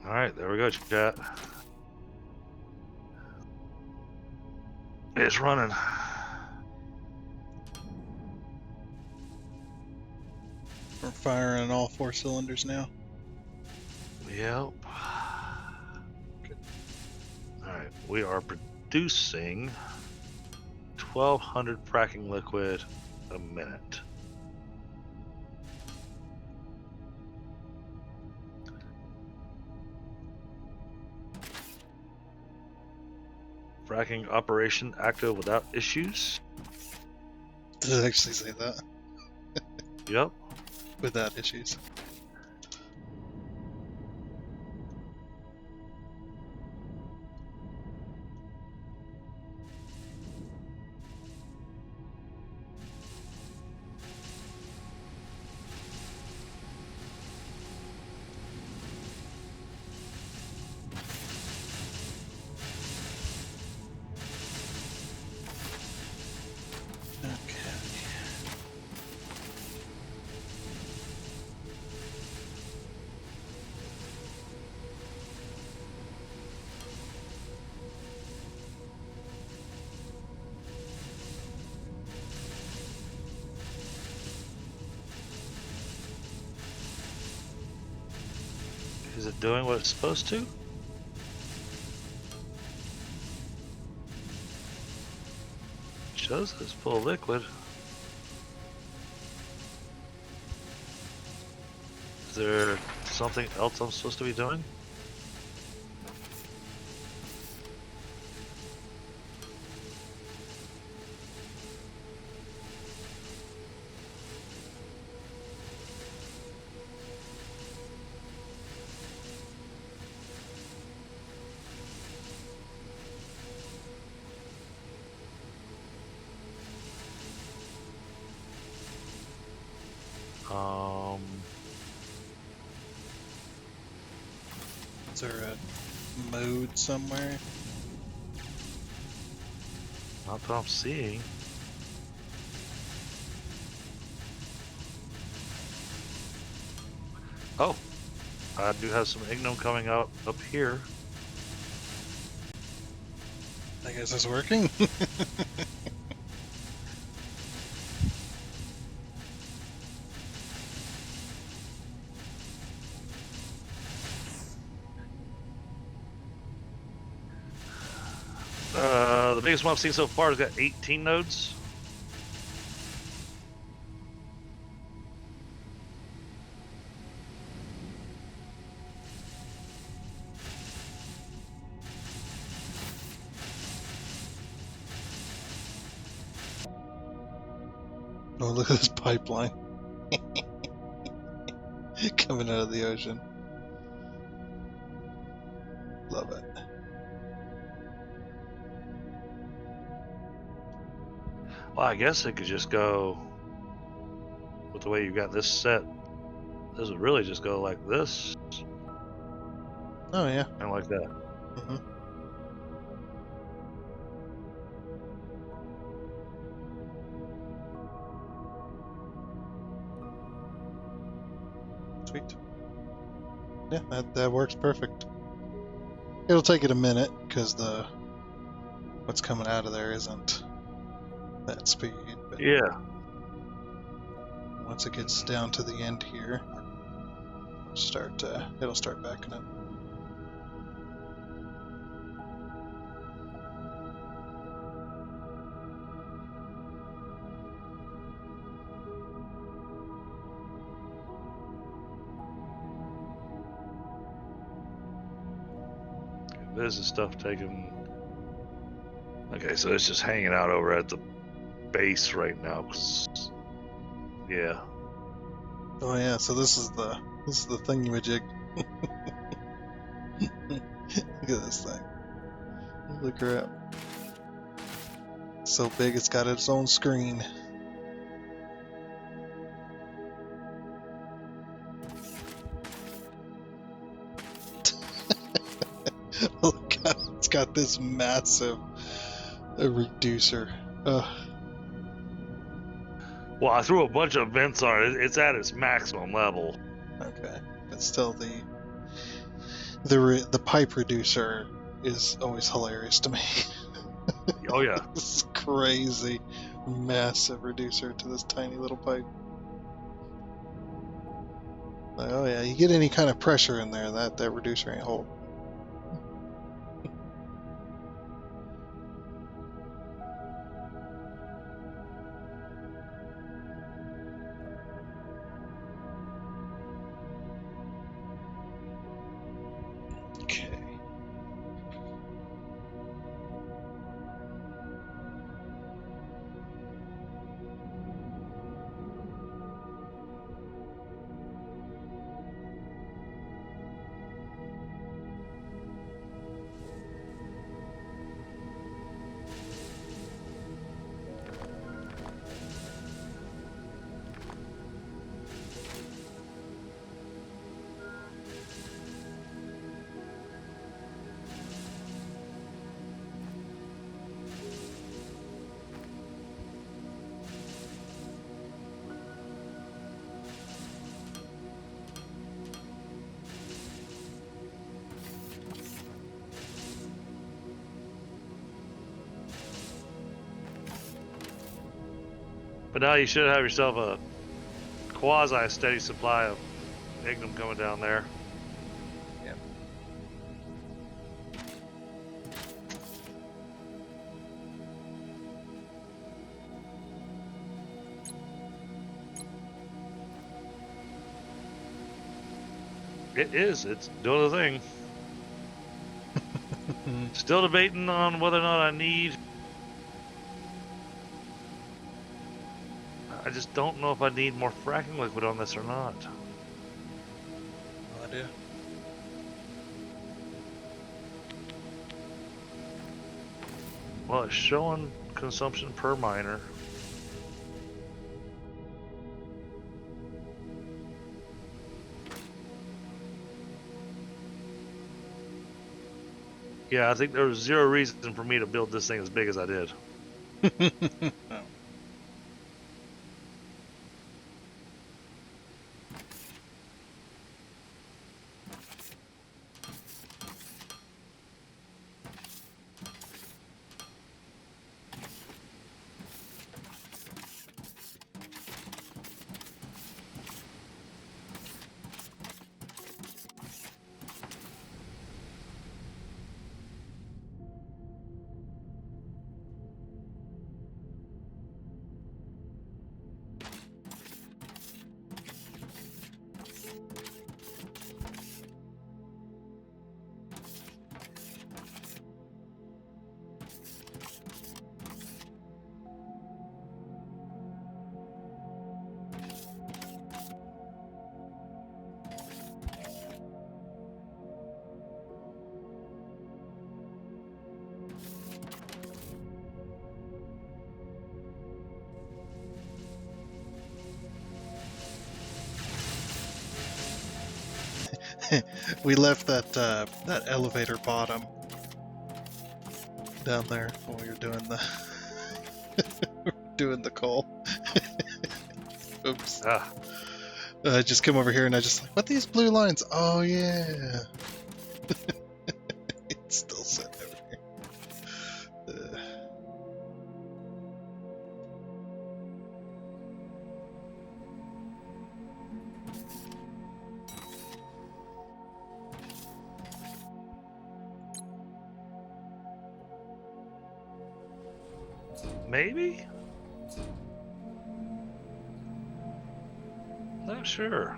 All right, there we go, chat. It's running. We're firing on all 4 cylinders now. Yep. Good. All right, we are producing 1,200 fracking liquid a minute. Fracking operation active without issues. Did it actually say that? Yep. Without issues. Is it doing what it's supposed to? It shows it's full of liquid. Is there something else I'm supposed to be doing? Is there a mode somewhere? Not that I'm seeing. Oh, I do have some ignum coming out up here. I guess it's working. The biggest one I've seen so far has got 18 nodes. Oh, look at this pipeline. Coming out of the ocean. Love it. Well, I guess it could just go with the way you got this set. This would really just go like this Oh, yeah. and like that. Mm-hmm. Sweet. Yeah, that works perfect. It'll take it a minute because what's coming out of there isn't that speed. But Yeah. once it gets down to the end here, it'll start backing up. This is stuff taken. Okay, so it's just hanging out over at the base right now. Cause yeah. Oh yeah, so this is the thingamajig. Look at this thing. Holy crap. It's so big it's got its own screen. Look, it's got this massive reducer. Ugh. Well, I threw a bunch of vents on it. It's at its maximum level. Okay, but still the pipe reducer is always hilarious to me. Oh yeah. This is crazy. Massive reducer to this tiny little pipe. Like, oh yeah, you get any kind of pressure in there, that reducer ain't holding. Okay. But now you should have yourself a quasi steady supply of ignum coming down there. Yep. It is. It's doing the thing. Still debating on whether or not I need. I just don't know if I need more fracking liquid on this or not. No idea. Well, it's showing consumption per miner. Yeah, I think there was zero reason for me to build this thing as big as I did. We left that elevator bottom down there when we were doing the coal. Oops. Ah, just come over here and I just like, what these blue lines? Oh yeah. It's still sitting over here. Maybe? Not sure.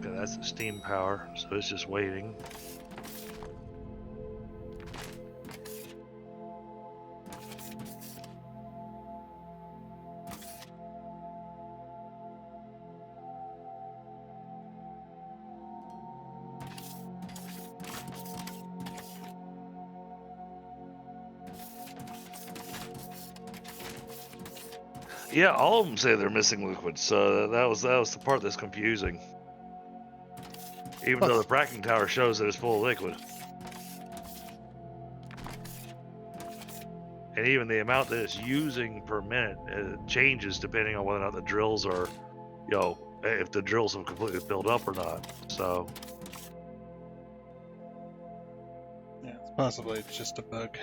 Okay, that's the steam power, so it's just waiting. Yeah, all of them say they're missing liquid, so that was the part that's confusing. Even though the fracking tower shows that it's full of liquid. And even the amount that it's using per minute changes depending on whether or not the drills are, if the drills have completely filled up or not. So, Yeah, it's possibly just a bug.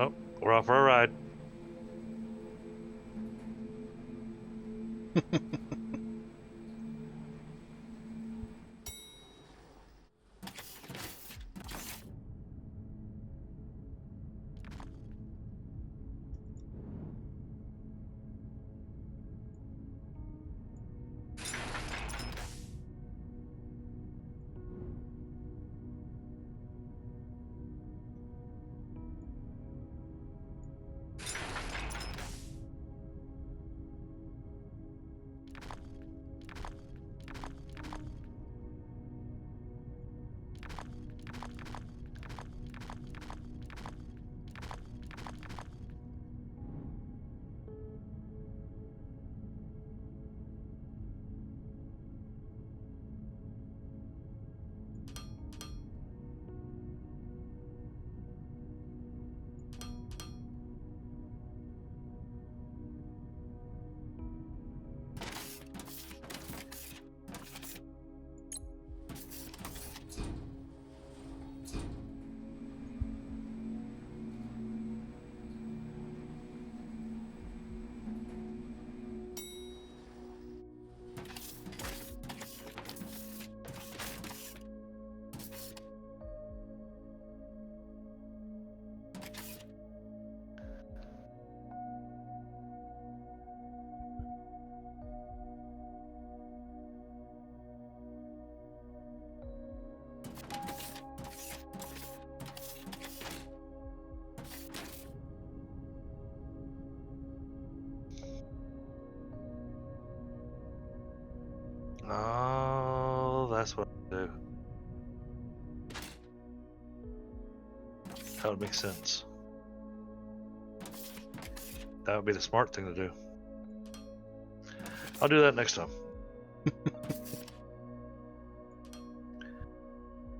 oh, we're off for a ride. Oh, that's what I do. That would make sense. That would be the smart thing to do. I'll do that next time.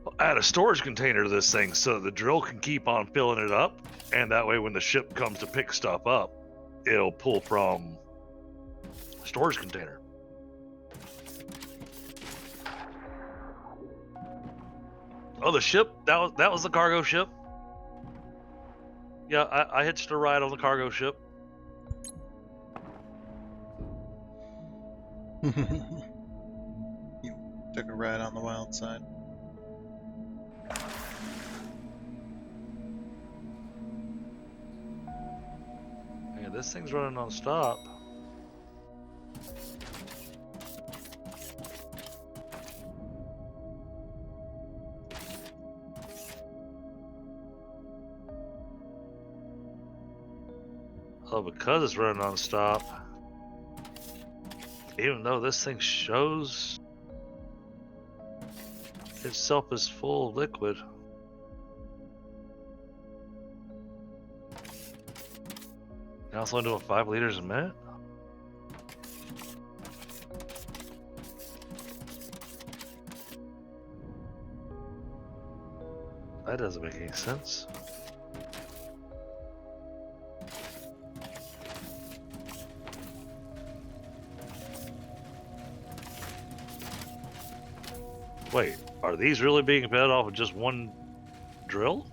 I'll add a storage container to this thing so the drill can keep on filling it up, and that way when the ship comes to pick stuff up, it'll pull from a storage container. Oh, the ship? That was the cargo ship? Yeah, I hitched a ride on the cargo ship. You took a ride on the wild side. Yeah, this thing's running non-stop. Oh, because it's running non-stop, even though this thing shows itself as full of liquid. Now it's only doing 5 liters a minute? That doesn't make any sense. Wait, are these really being fed off of just one drill?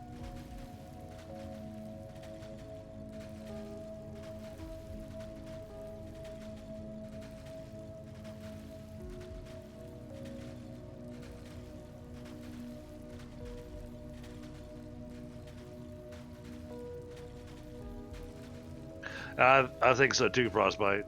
I think so too, Frostbite.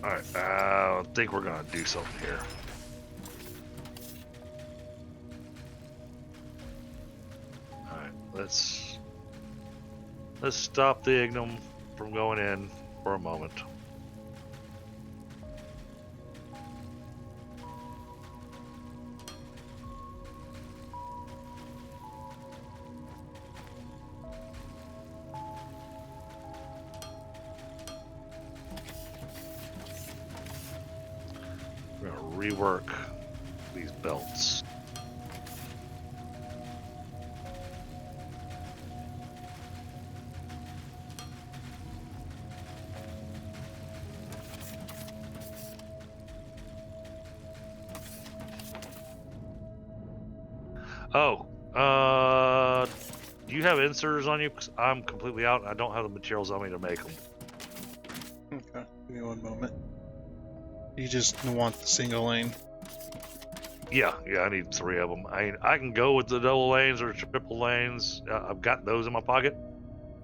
Alright, I think we're gonna do something here. Alright, let's stop the ignum from going in for a moment. We're gonna rework these belts. Oh, do you have inserters on you? 'Cause I'm completely out and I don't have the materials on me to make them. Okay, give me one moment. You just want the single lane. Yeah, I need 3 of them. I can go with the double lanes or triple lanes. I've got those in my pocket.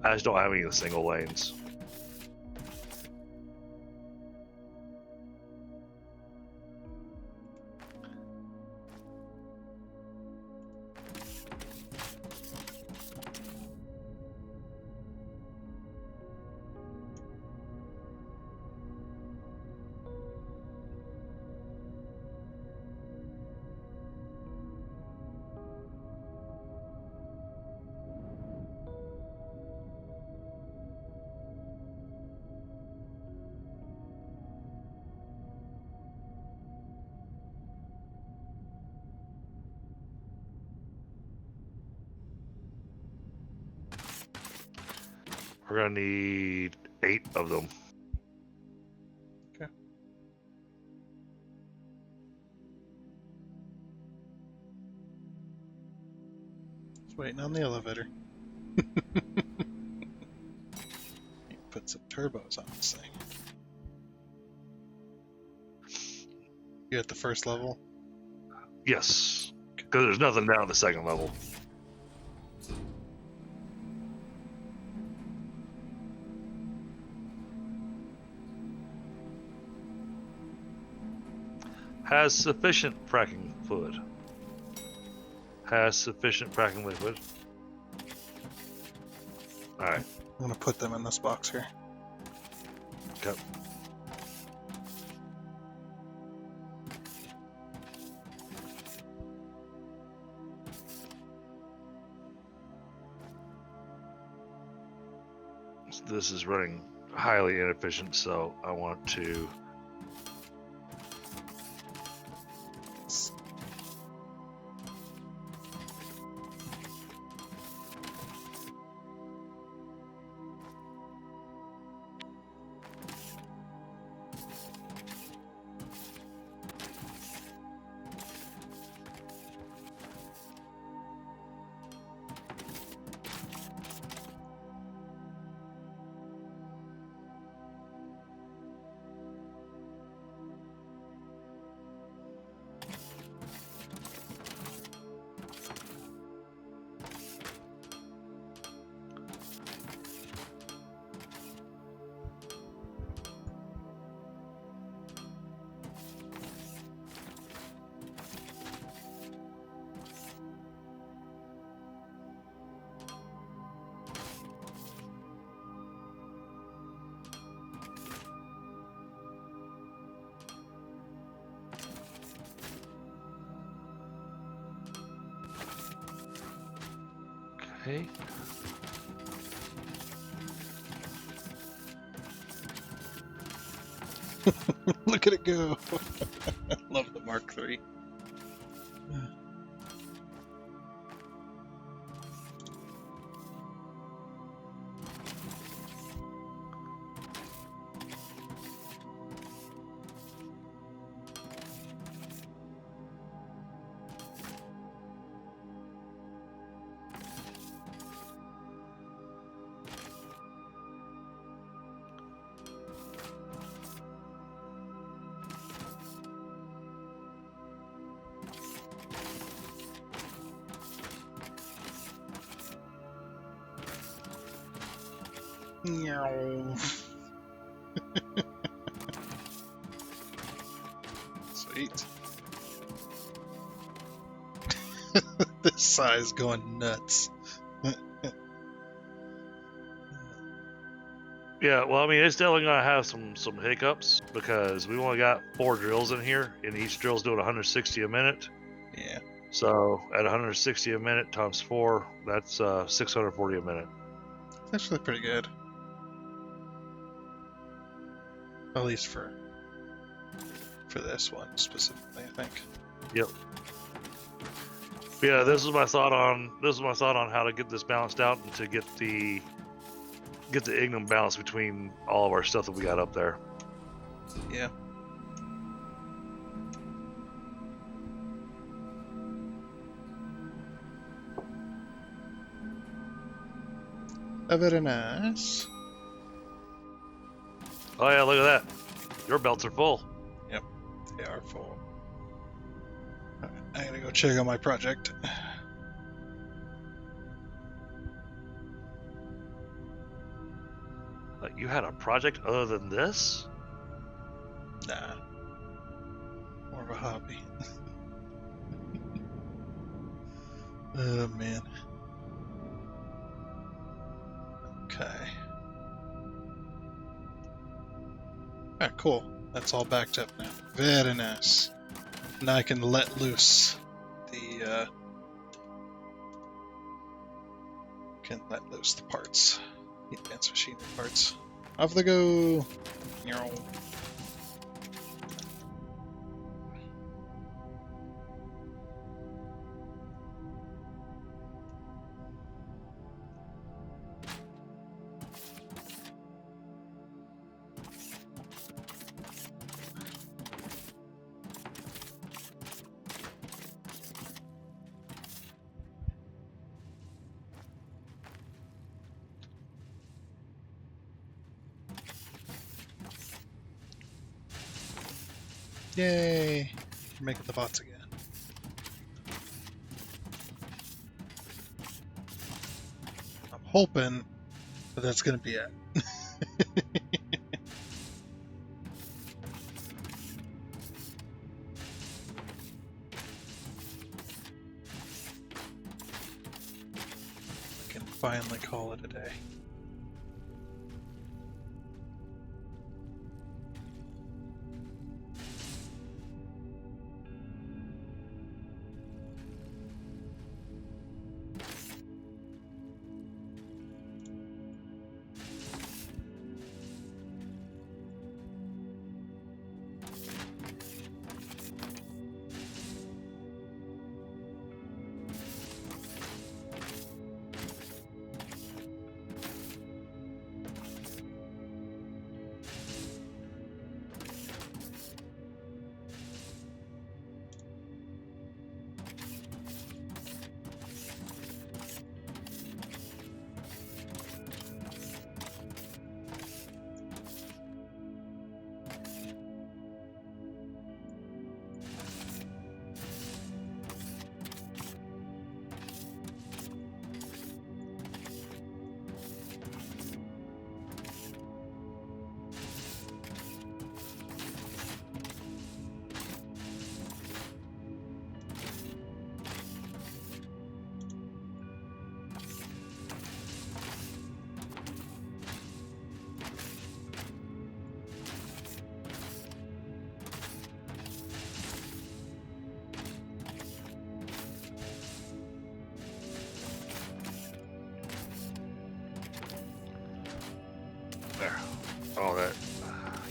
I just don't have any of the single lanes. We're gonna need 8 of them. Okay. Just waiting on the elevator. Put some turbos on this thing. You at the first level? Yes, because there's nothing down at the second level. Has sufficient fracking fluid. Has sufficient fracking liquid. Alright. I'm gonna put them in this box here. Okay. This is running highly inefficient, so I want to Hey. Look at it go. Love the Mark III. Meow. Sweet. This size going nuts. Yeah, well, I mean, it's definitely gonna have some hiccups because we only got 4 drills in here, and each drill's doing 160 a minute. Yeah. So at 160 a minute times 4, that's 640 a minute. It's actually pretty good. At least for this one specifically, I think. Yep. Yeah, this is my thought on how to get this balanced out and to get the ignum balance between all of our stuff that we got up there. Yeah. Very nice. Oh yeah, look at that. Your belts are full. Yep, they are full. Alright, I gotta go check on my project. Like, you had a project other than this? Nah. More of a hobby. Oh man. Okay. Alright, cool. That's all backed up now. Very nice. Now I can let loose the parts. The advanced machinery parts. Off they go. Meow. Yay! We're making the bots again. I'm hoping that that's gonna be it. I can finally call it a day. Oh, that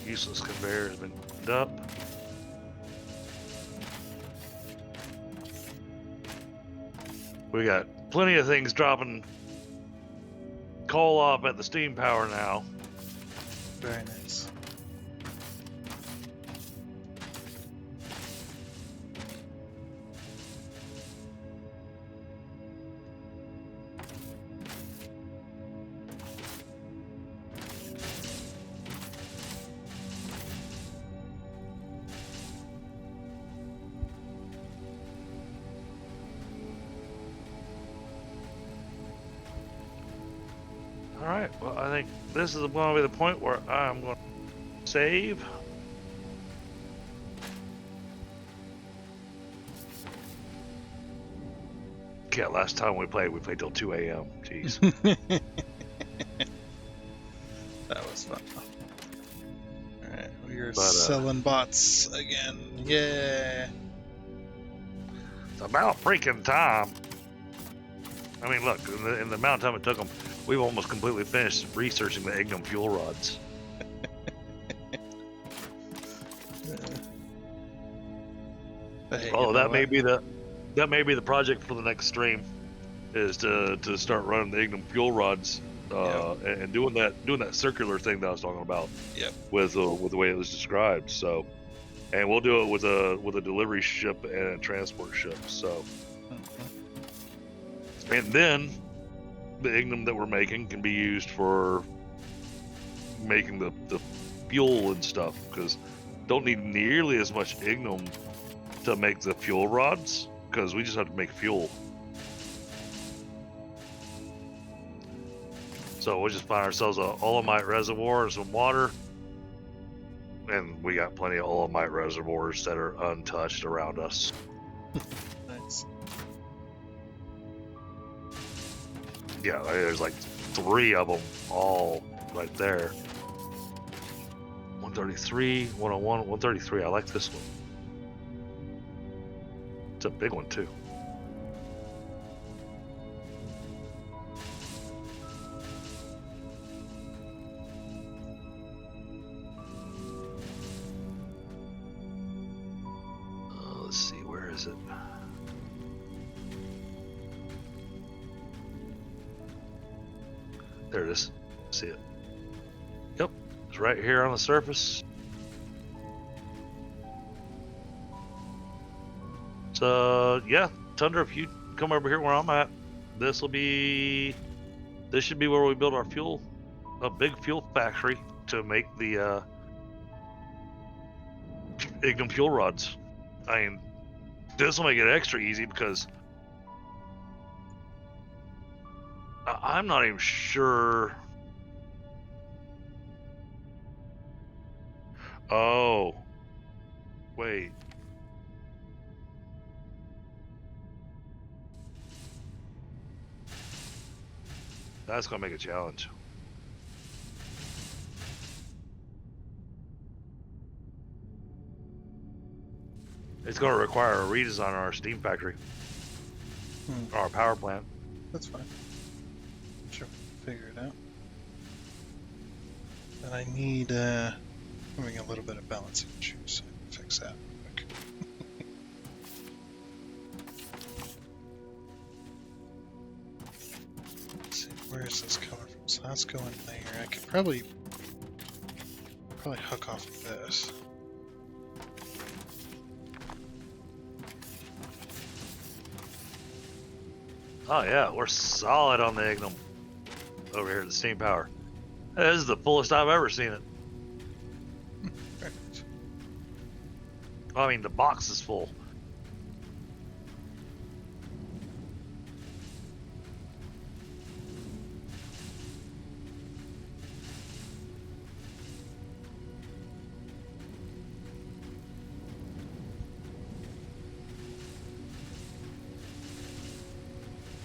useless conveyor has been up. We got plenty of things dropping coal off at the steam power now. Very nice. All right. Well, I think this is going to be the point where I'm going to save. Yeah, last time we played till 2 a.m. Jeez. That was fun. Alright, we're But, selling bots again. Yeah. It's about freaking time. I mean, look, in the amount of time it took them, we've almost completely finished researching the Ignum fuel rods. Hey, Oh, you know that may what? be the project for the next stream, is to start running the Ignum fuel rods, and doing that circular thing that I was talking about. Yep. With the way it was described. So, and we'll do it with a delivery ship and a transport ship. So, and then the Ignum that we're making can be used for making the fuel and stuff, because don't need nearly as much Ignum to make the fuel rods, because we just have to make fuel. So we'll just find ourselves a Olamite reservoir and some water, and we got plenty of Olamite reservoirs that are untouched around us. Nice. Yeah, there's like 3 of them all right there. 133, 101, 133. I like this one. It's a big one too. Let's see, where is it? There it is. See it? Yep, it's right here on the surface. So yeah, Tundra, if you come over here where I'm at, this should be where we build our a big fuel factory to make the Ignum fuel rods. I mean, this will make it extra easy because I'm not even sure. Oh, wait. That's gonna make a challenge. It's gonna require a redesign on our steam factory, our power plant. That's fine. Sure, figure it out. And I need having a little bit of balancing issues, so I can fix that quick. Let's see, where is this coming from? So that's going there. I could probably hook off of this. Oh yeah, we're solid on the Ignum over here at the steam power. This is the fullest I've ever seen it. Perfect. I mean, the box is full.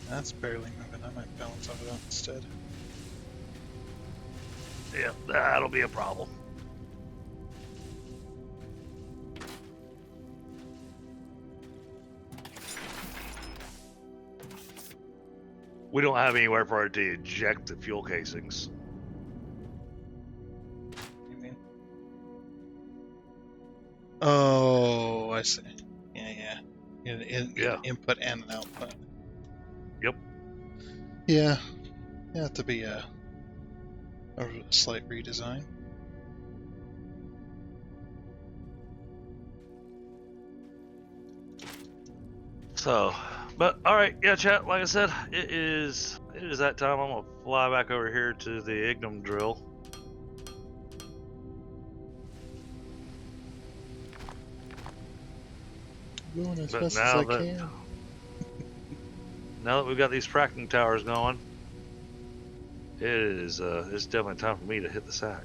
That's barely moving. I might balance off of that instead. Yeah, that'll be a problem. We don't have anywhere for it to eject the fuel casings. Oh, I see. Yeah. Yeah. Input and an output. Yep. Yeah. Yeah, have to be a slight redesign. So, but all right, yeah, chat. Like I said, it is that time. I'm gonna fly back over here to the Ignum drill. I'm going as But fast as I can. now that we've got these fracking towers going, it's definitely time for me to hit the sack.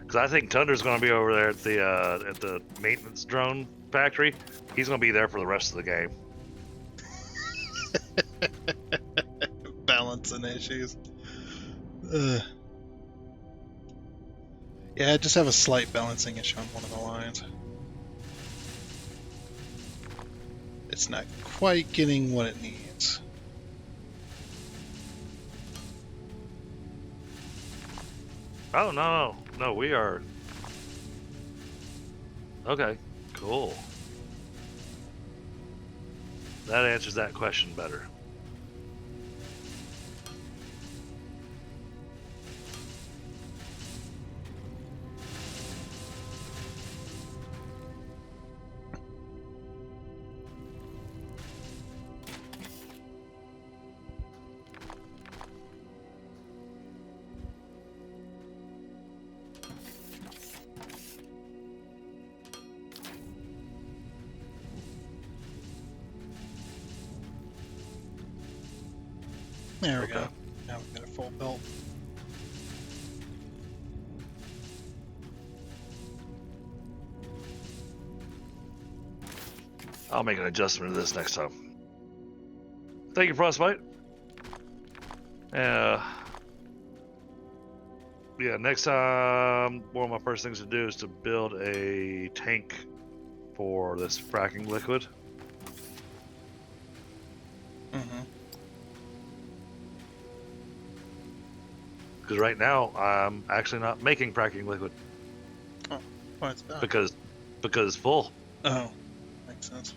Because I think Tunder's going to be over there at the maintenance drone factory. He's going to be there for the rest of the game. Balancing issues. Yeah, I just have a slight balancing issue on one of the lines. It's not quite getting what it needs. Oh, no, we are. Okay, cool. That answers that question better. There we Okay. go. Now we've got a full belt. I'll make an adjustment to this next time. Thank you, Frostbite. Yeah, next time, one of my first things to do is to build a tank for this fracking liquid. Mm-hmm. Because right now, I'm actually not making fracking liquid. Oh, what's that? Because it's full. Oh, makes sense.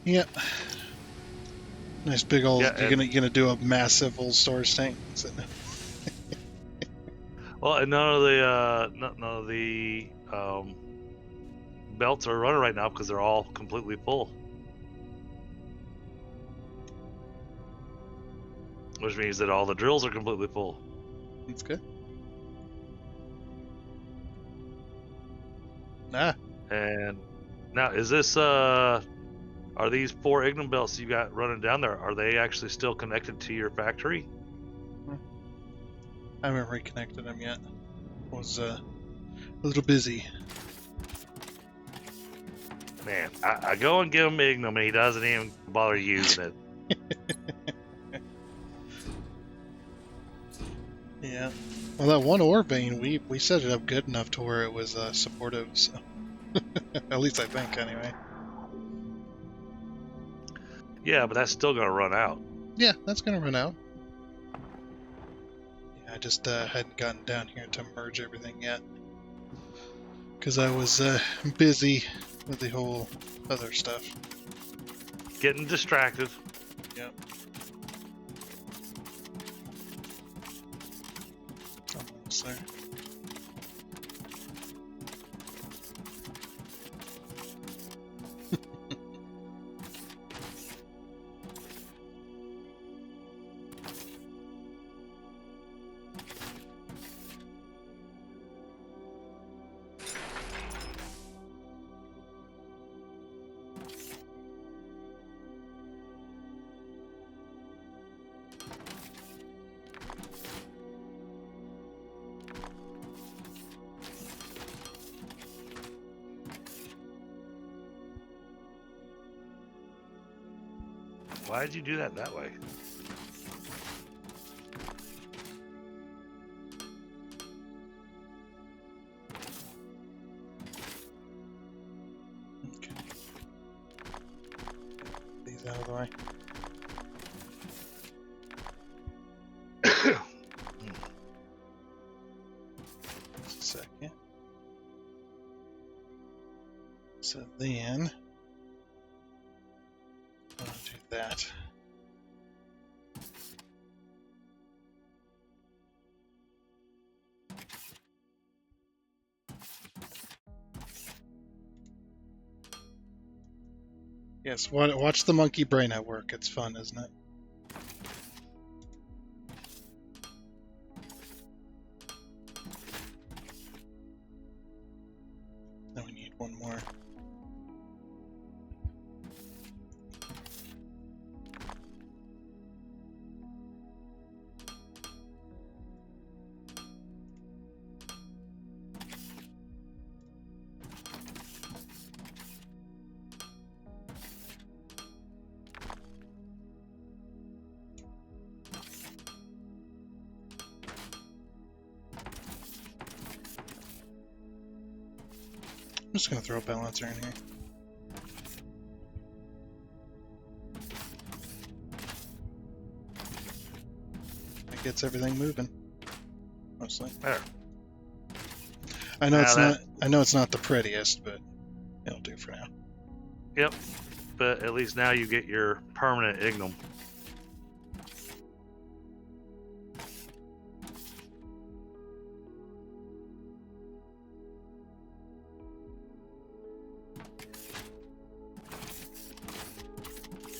Yep. Nice big old. Yeah, you're gonna do a massive old storage tank. Well, and none of the belts are running right now because they're all completely full. Which means that all the drills are completely full. That's good. Nah. And now, is this are these 4 Ignum belts you got running down there? Are they actually still connected to your factory? I haven't reconnected them yet. Was a little busy. Man, I go and give him Ignum and he doesn't even bother using it. Yeah. Well, that one ore vein, we set it up good enough to where it was supportive. So. At least I think, anyway. Yeah, but that's still gonna run out. Yeah, that's gonna run out. Yeah, I just hadn't gotten down here to merge everything yet. Because I was busy with the whole other stuff. Getting distracted. Yep. Almost there. Why did you do that way? way. Just a second. So then, I'll do that. Yes, watch the monkey brain at work. It's fun, isn't it? Then we need one more. I'm just going to throw a balancer in here. It gets everything moving, mostly. There. I know Now it's that- not. I know it's not the prettiest, but it'll do for now. Yep. But at least now you get your permanent ignum.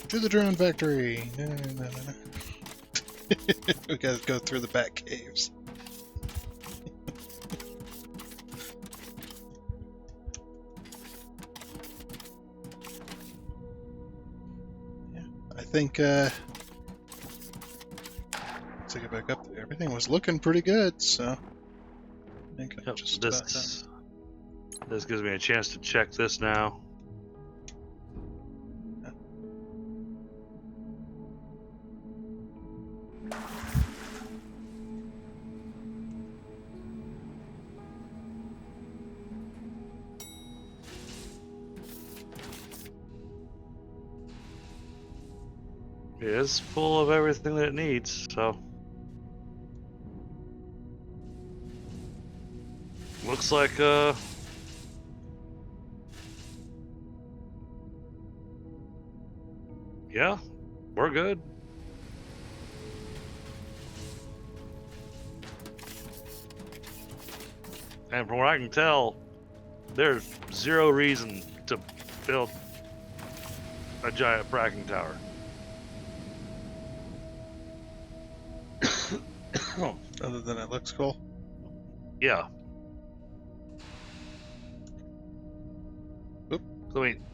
To the drone factory. No. We gotta go through the back caves. Yeah, I think. Let's get back up there. Everything was looking pretty good, so I think I'm Yep. just about done. This gives me a chance to check this now. It is full of everything that it needs, so. Looks like, yeah, we're good. And from what I can tell, there's zero reason to build a giant fracking tower. Other than it looks cool. Yeah. Oop. I mean,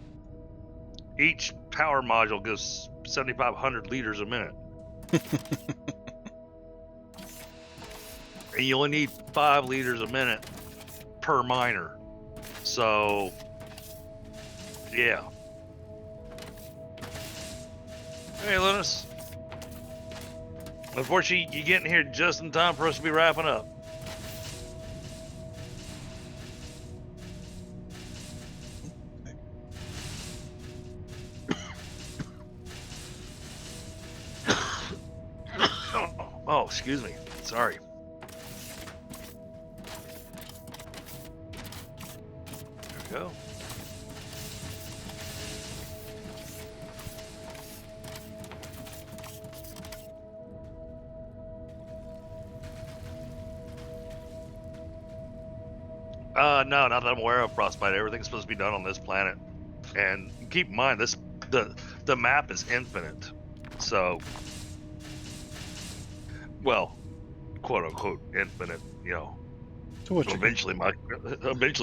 each power module gives 7,500 liters a minute. And you only need 5 liters a minute per miner. So, yeah. Hey, Linus. Unfortunately, you get in here just in time for us to be wrapping up. Oh, excuse me. Sorry. There we go. No, not that I'm aware of, Frostbite. Everything's supposed to be done on this planet. And keep in mind, the map is infinite. So, well, quote unquote infinite, you know. To what you Eventually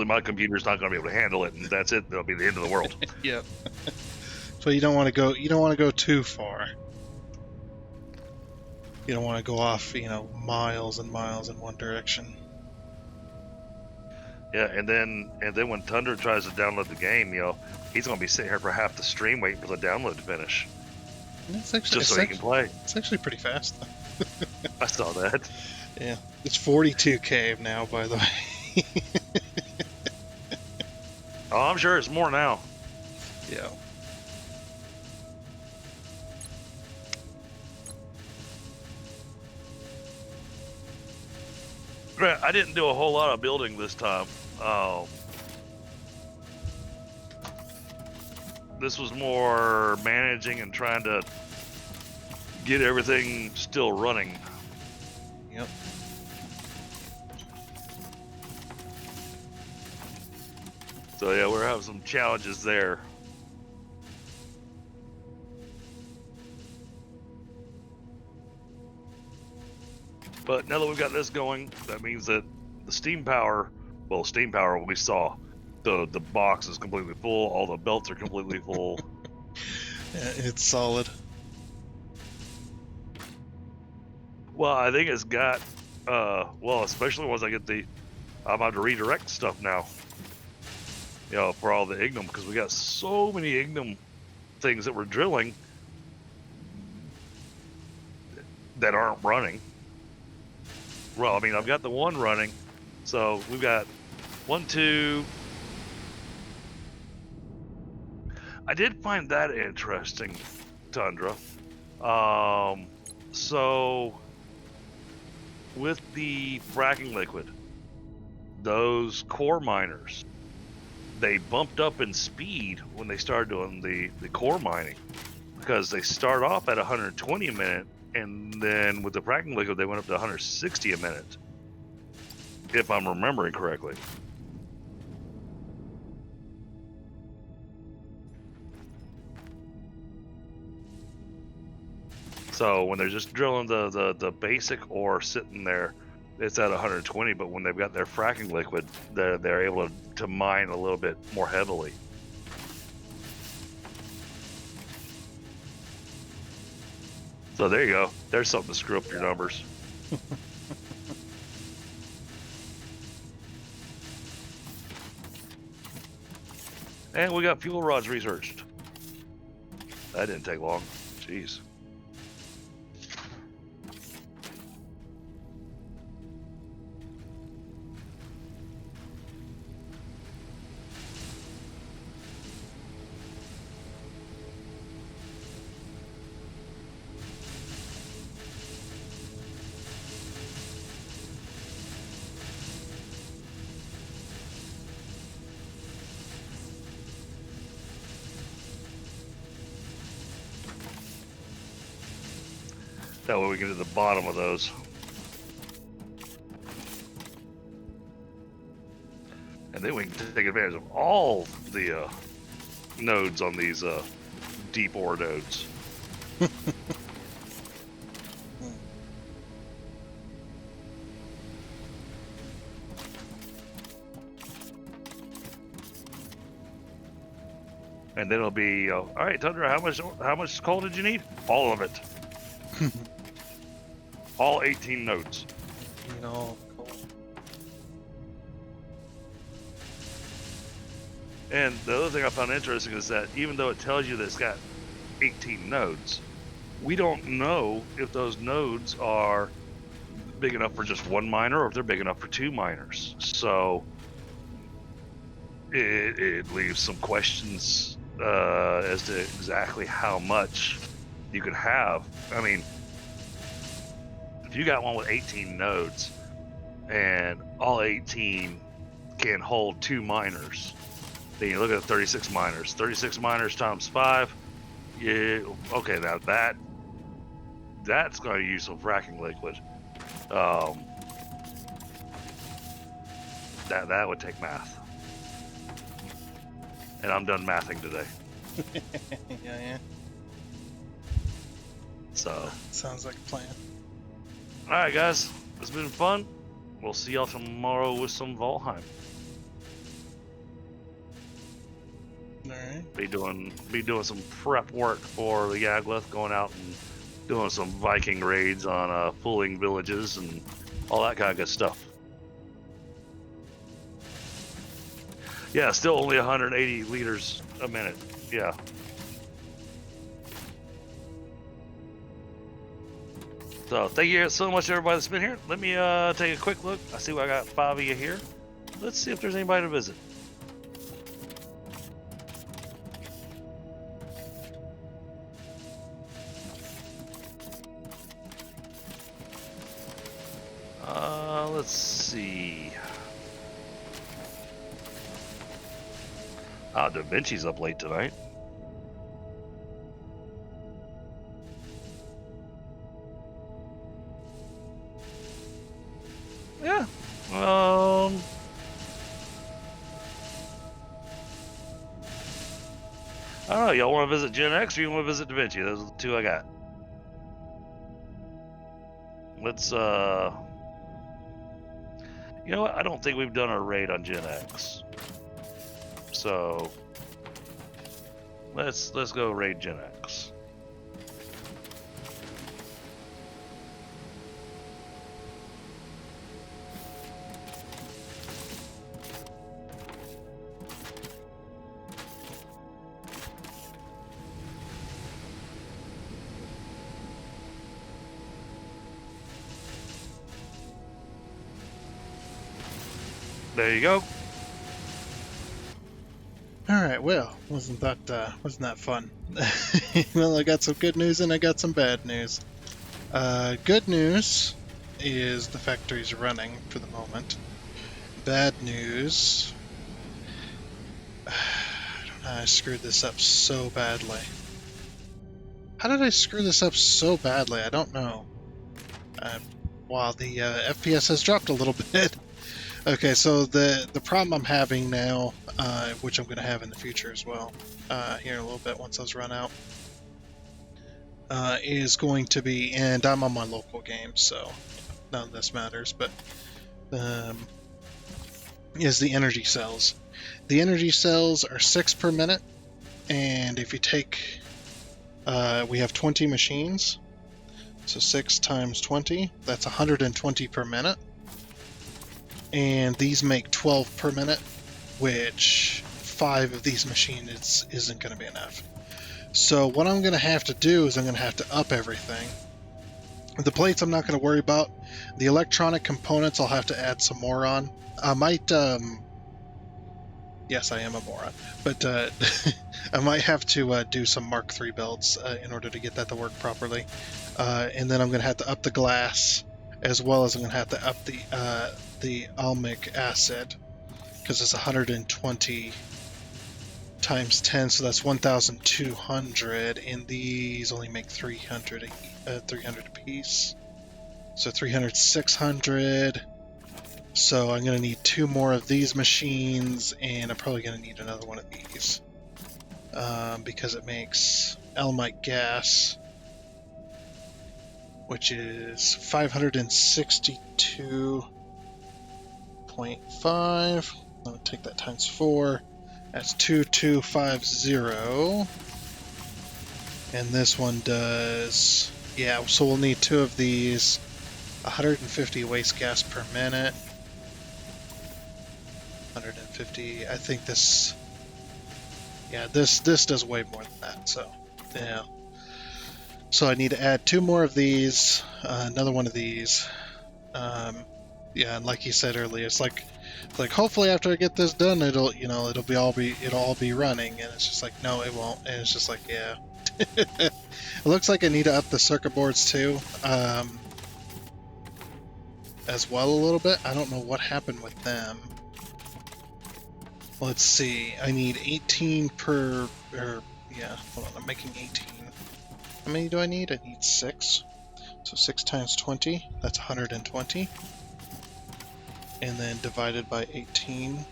my computer's not going to be able to handle it, and that's it. That'll be the end of the world. Yep. So you don't want to go. You don't want to go too far. You don't want to go off, miles and miles in one direction. Yeah, and then when Thunder tries to download the game, he's going to be sitting here for half the stream waiting for the download to finish, It's actually just so he can play. It's actually pretty fast. I saw that. Yeah, it's 42K now, by the way. Oh, I'm sure it's more now. Yeah. Grant, I didn't do a whole lot of building this time. This was more managing and trying to get everything still running. Yep. So yeah, we're having some challenges there. But now that we've got this going, that means that the steam power we saw, the box is completely full, all the belts are completely full. Yeah, it's solid. Well, I think it's got, especially once I get I'm about to redirect stuff now. You know, for all the ignum, because we got so many ignum things that we're drilling that aren't running. Well, I mean, I've got the one running, so we've got 1, 2. I did find that interesting, Tundra. So with the fracking liquid, those core miners, they bumped up in speed when they started doing the core mining, because they start off at 120 a minute, and then with the fracking liquid they went up to 160 a minute, if I'm remembering correctly. So when they're just drilling the basic ore sitting there, it's at 120, but when they've got their fracking liquid, they're able to mine a little bit more heavily. So there you go. There's something to screw up your numbers. And we got fuel rods researched. That didn't take long. Jeez. That way we get to the bottom of those. And then we can take advantage of all the nodes on these deep ore nodes. And then it'll be, all right, Tundra, how much coal did you need? All of it. All 18 nodes. You know, cool. And the other thing I found interesting is that even though it tells you that it's got 18 nodes, we don't know if those nodes are big enough for just one miner or if they're big enough for 2 miners. So it leaves some questions as to exactly how much you could have. I mean, if you got one with 18 nodes and all 18 can hold 2 miners, then you look at 36 miners. 36 miners times 5. Yeah, okay, now that's going to use some fracking liquid. That would take math. And I'm done mathing today. Yeah. So, Sounds like a plan. all right, guys, it's been fun. We'll see y'all tomorrow with some Valheim. All right. Be doing some prep work for the Yagleth, going out and doing some Viking raids on fooling villages and all that kind of good stuff. Yeah, still only 180 liters a minute. Yeah. So thank you so much, everybody that's been here. Let me take a quick look. I see I got 5 of you here. Let's see if there's anybody to visit. let's see. Ah, Da Vinci's up late tonight. Yeah. I don't know. Y'all want to visit Gen X or you want to visit Da Vinci? Those are the two I got. Let's, you know what? I don't think we've done a raid on Gen X. So, let's go raid Gen X. There you go. All right, well, wasn't that fun? Well, I got some good news and I got some bad news. Good news is the factory's running for the moment. Bad news, I don't know, I screwed this up so badly. How did I screw this up so badly? I don't know. Wow, the FPS has dropped a little bit. Okay, so the problem I'm having now, which I'm going to have in the future as well, here in a little bit once those run out, is going to be, and I'm on my local game, so none of this matters, but is the energy cells. The energy cells are 6 per minute, and if you take, we have 20 machines, so 6 times 20, that's 120 per minute. And these make 12 per minute, which 5 of these machines isn't going to be enough. So what I'm going to have to do is I'm going to have to up everything. The plates I'm not going to worry about. The electronic components I'll have to add some more on. I might, yes, I am a moron, but I might have to do some Mark III builds in order to get that to work properly. And then I'm going to have to up the glass, as well as I'm going to have to up the almic acid, because it's 120 times 10, so that's 1,200, and these only make 300 a piece. So 300, 600. So I'm going to need 2 more of these machines, and I'm probably going to need another one of these, because it makes almite gas, which is 562.5. I'm going to take that times 4. That's 2250. And this one does, yeah, so we'll need 2 of these. 150 waste gas per minute. 150, I think this, yeah, this does way more than that, so, yeah. So I need to add 2 more of these, another one of these. Yeah, and like you said earlier, it's like hopefully after I get this done, it'll all be running, and it's just like, no, it won't, and it's just like, yeah. It looks like I need to up the circuit boards too, as well a little bit. I don't know what happened with them. Let's see, I need 18 per, yeah, hold on, I'm making 18. How many do I need? I need 6. So 6 times 20, that's 120. And then divided by 18.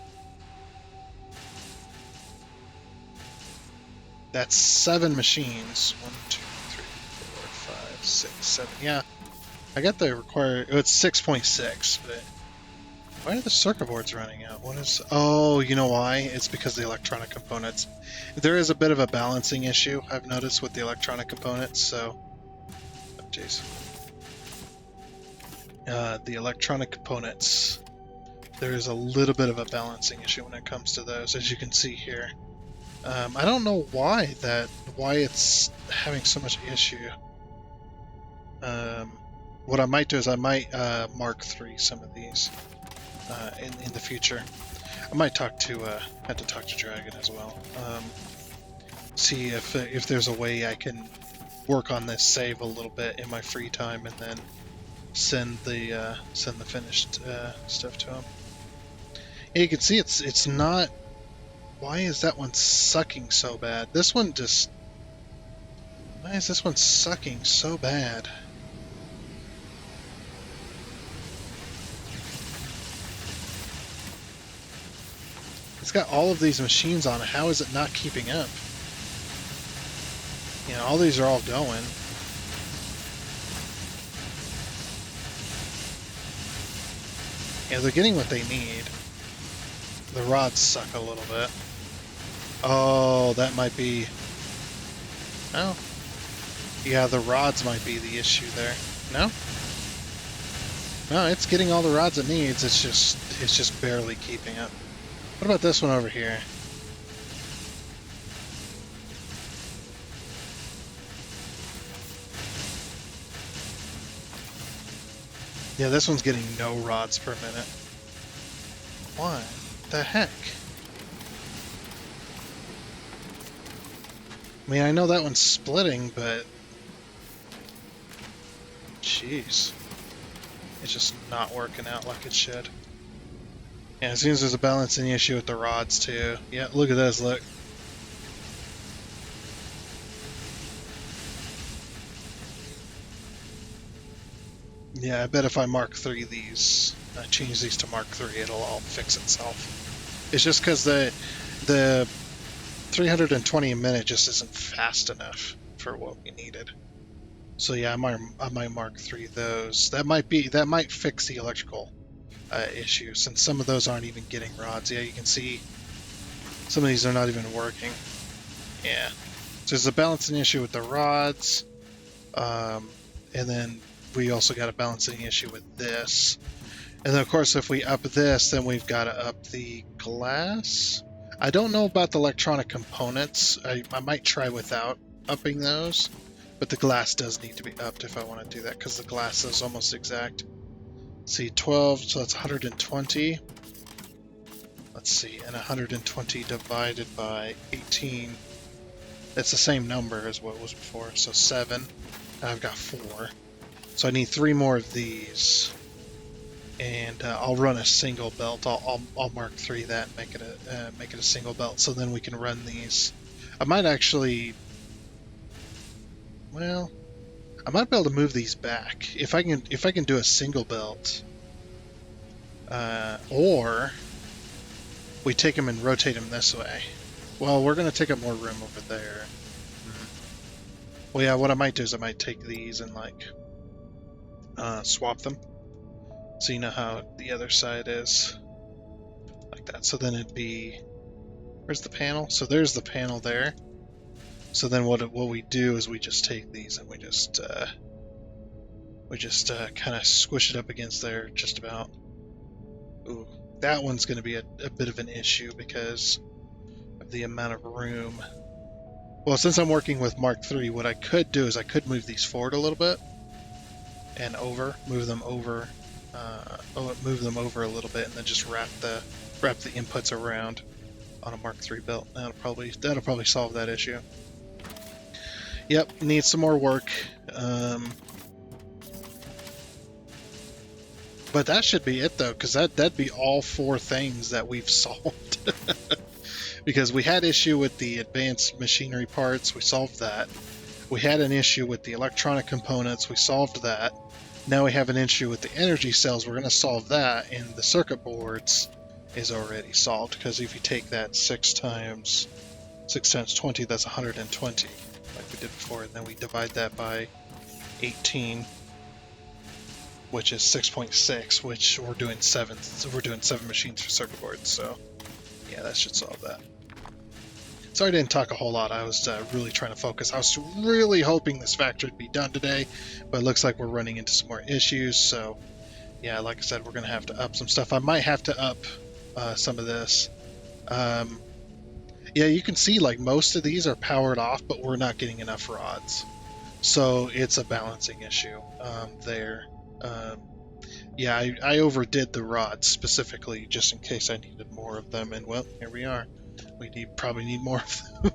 That's 7 machines. 1, 2, 3, 4, 5, 6, 7. Yeah, I got the required. Oh, it's 6.6, but why are the circuit boards running out? What is? Oh, you know why? It's because of the electronic components. There is a bit of a balancing issue I've noticed with the electronic components. So, oh, jeez. The electronic components. There is a little bit of a balancing issue when it comes to those, as you can see here. I don't know why it's having so much issue. What I might do is I might Mark III some of these in the future. I might have to talk to Dragon as well. See if there's a way I can work on this save a little bit in my free time and then send the finished stuff to him. And you can see it's not. Why is that one sucking so bad? This one just. Why is this one sucking so bad? It's got all of these machines on it. How is it not keeping up? You know, all these are all going. Yeah, they're getting what they need. The rods suck a little bit. Oh, that might be... Oh. Yeah, the rods might be the issue there. No? No, it's getting all the rods it needs. It's just barely keeping up. What about this one over here? Yeah, this one's getting no rods per minute. What the heck? I mean, I know that one's splitting, but... Jeez. It's just not working out like it should. Yeah, it seems there's a balancing issue with the rods, too. Yeah, look at this, look. Yeah, I bet if I Mark III these, change these to Mark III, it'll all fix itself. It's just because the 320 a minute just isn't fast enough for what we needed. So yeah, I might Mark III those. That might fix the electrical issue, since some of those aren't even getting rods. Yeah, you can see some of these are not even working. Yeah, so there's a balancing issue with the rods, and then we also got a balancing issue with this. And then of course if we up this, then we've got to up the glass. I don't know about the electronic components. I might try without upping those, but the glass does need to be upped if I want to do that, because the glass is almost exact. See, 12, so that's 120. Let's see, and 120 divided by 18. It's the same number as what it was before, so 7. I've got 4. So I need 3 more of these, and I'll run a single belt. I'll Mark III that and make it a single belt. So then we can run these. I might actually, well, I might be able to move these back if I can do a single belt, or we take them and rotate them this way. Well, we're gonna take up more room over there. Well, yeah, what I might do is I might take these and like. Swap them, so you know how the other side is, like that. So then it'd be, where's the panel? So there's the panel there. So then what we do is we just take these and we just kind of squish it up against there, just about. Ooh, that one's going to be a bit of an issue because of the amount of room. Well, since I'm working with Mark III, what I could do is I could move these forward a little bit. And move them over a little bit, and then just wrap the inputs around on a Mark III belt. That'll probably solve that issue. Yep, needs some more work. But that should be it though, because that'd be all 4 things that we've solved. Because we had issue with the advanced machinery parts, we solved that. We had an issue with the electronic components, we solved that. Now we have an issue with the energy cells, we're going to solve that, and the circuit boards is already solved, because if you take that 6 times 20, that's 120, like we did before, and then we divide that by 18, which is 6.6, which we're doing 7 machines for circuit boards, so yeah, that should solve that. Sorry I didn't talk a whole lot. I was really trying to focus. I was really hoping this factory would be done today, but it looks like we're running into some more issues. So, yeah, like I said, we're going to have to up some stuff. I might have to up some of this. Yeah, you can see like most of these are powered off, but we're not getting enough rods. So it's a balancing issue there. Yeah, I overdid the rods specifically just in case I needed more of them, and well, here we are. We probably need more of them.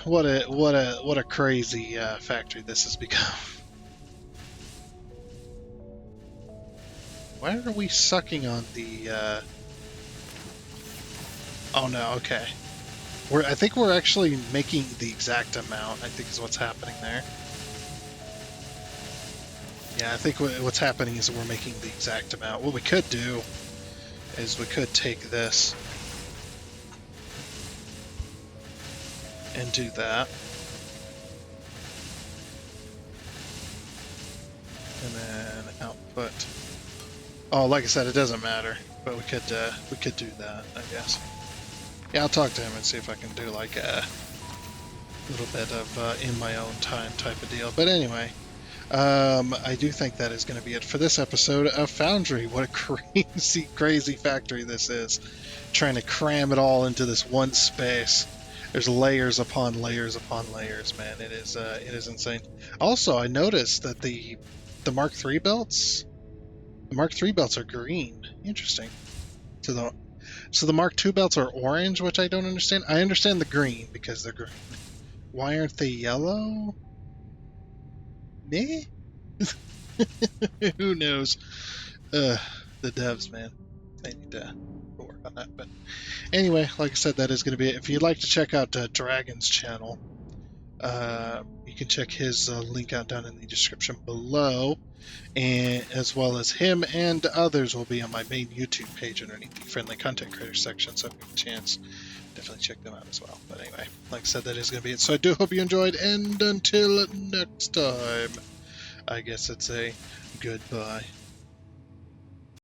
What a crazy factory this has become. Why are we sucking on the, Oh no, okay. I think we're actually making the exact amount, I think is what's happening there. Yeah, I think what's happening is we're making the exact amount. What we could do is we could take this and do that. And then output. Oh, like I said, it doesn't matter, but we could do that, I guess. Yeah, I'll talk to him and see if I can do like a little bit of in my own time type of deal. But anyway, I do think that is going to be it for this episode of Foundry. What a crazy factory this is. Trying to cram it all into this one space. There's layers upon layers upon layers, man. It is insane. Also, I noticed that the Mark III belts, are green. Interesting. So the Mark II belts are orange, which I don't understand. I understand the green because they're green. Why aren't they yellow? Meh? Who knows? The devs, man. They need to work on that. But anyway, like I said, that is going to be it. If you'd like to check out Dragon's channel, you can check his link out down in the description below, and as well as him and others will be on my main YouTube page underneath the friendly content creator section. So if you have a chance, definitely check them out as well. But anyway, like I said, that is going to be it. So I do hope you enjoyed, and until next time, I guess it's a goodbye.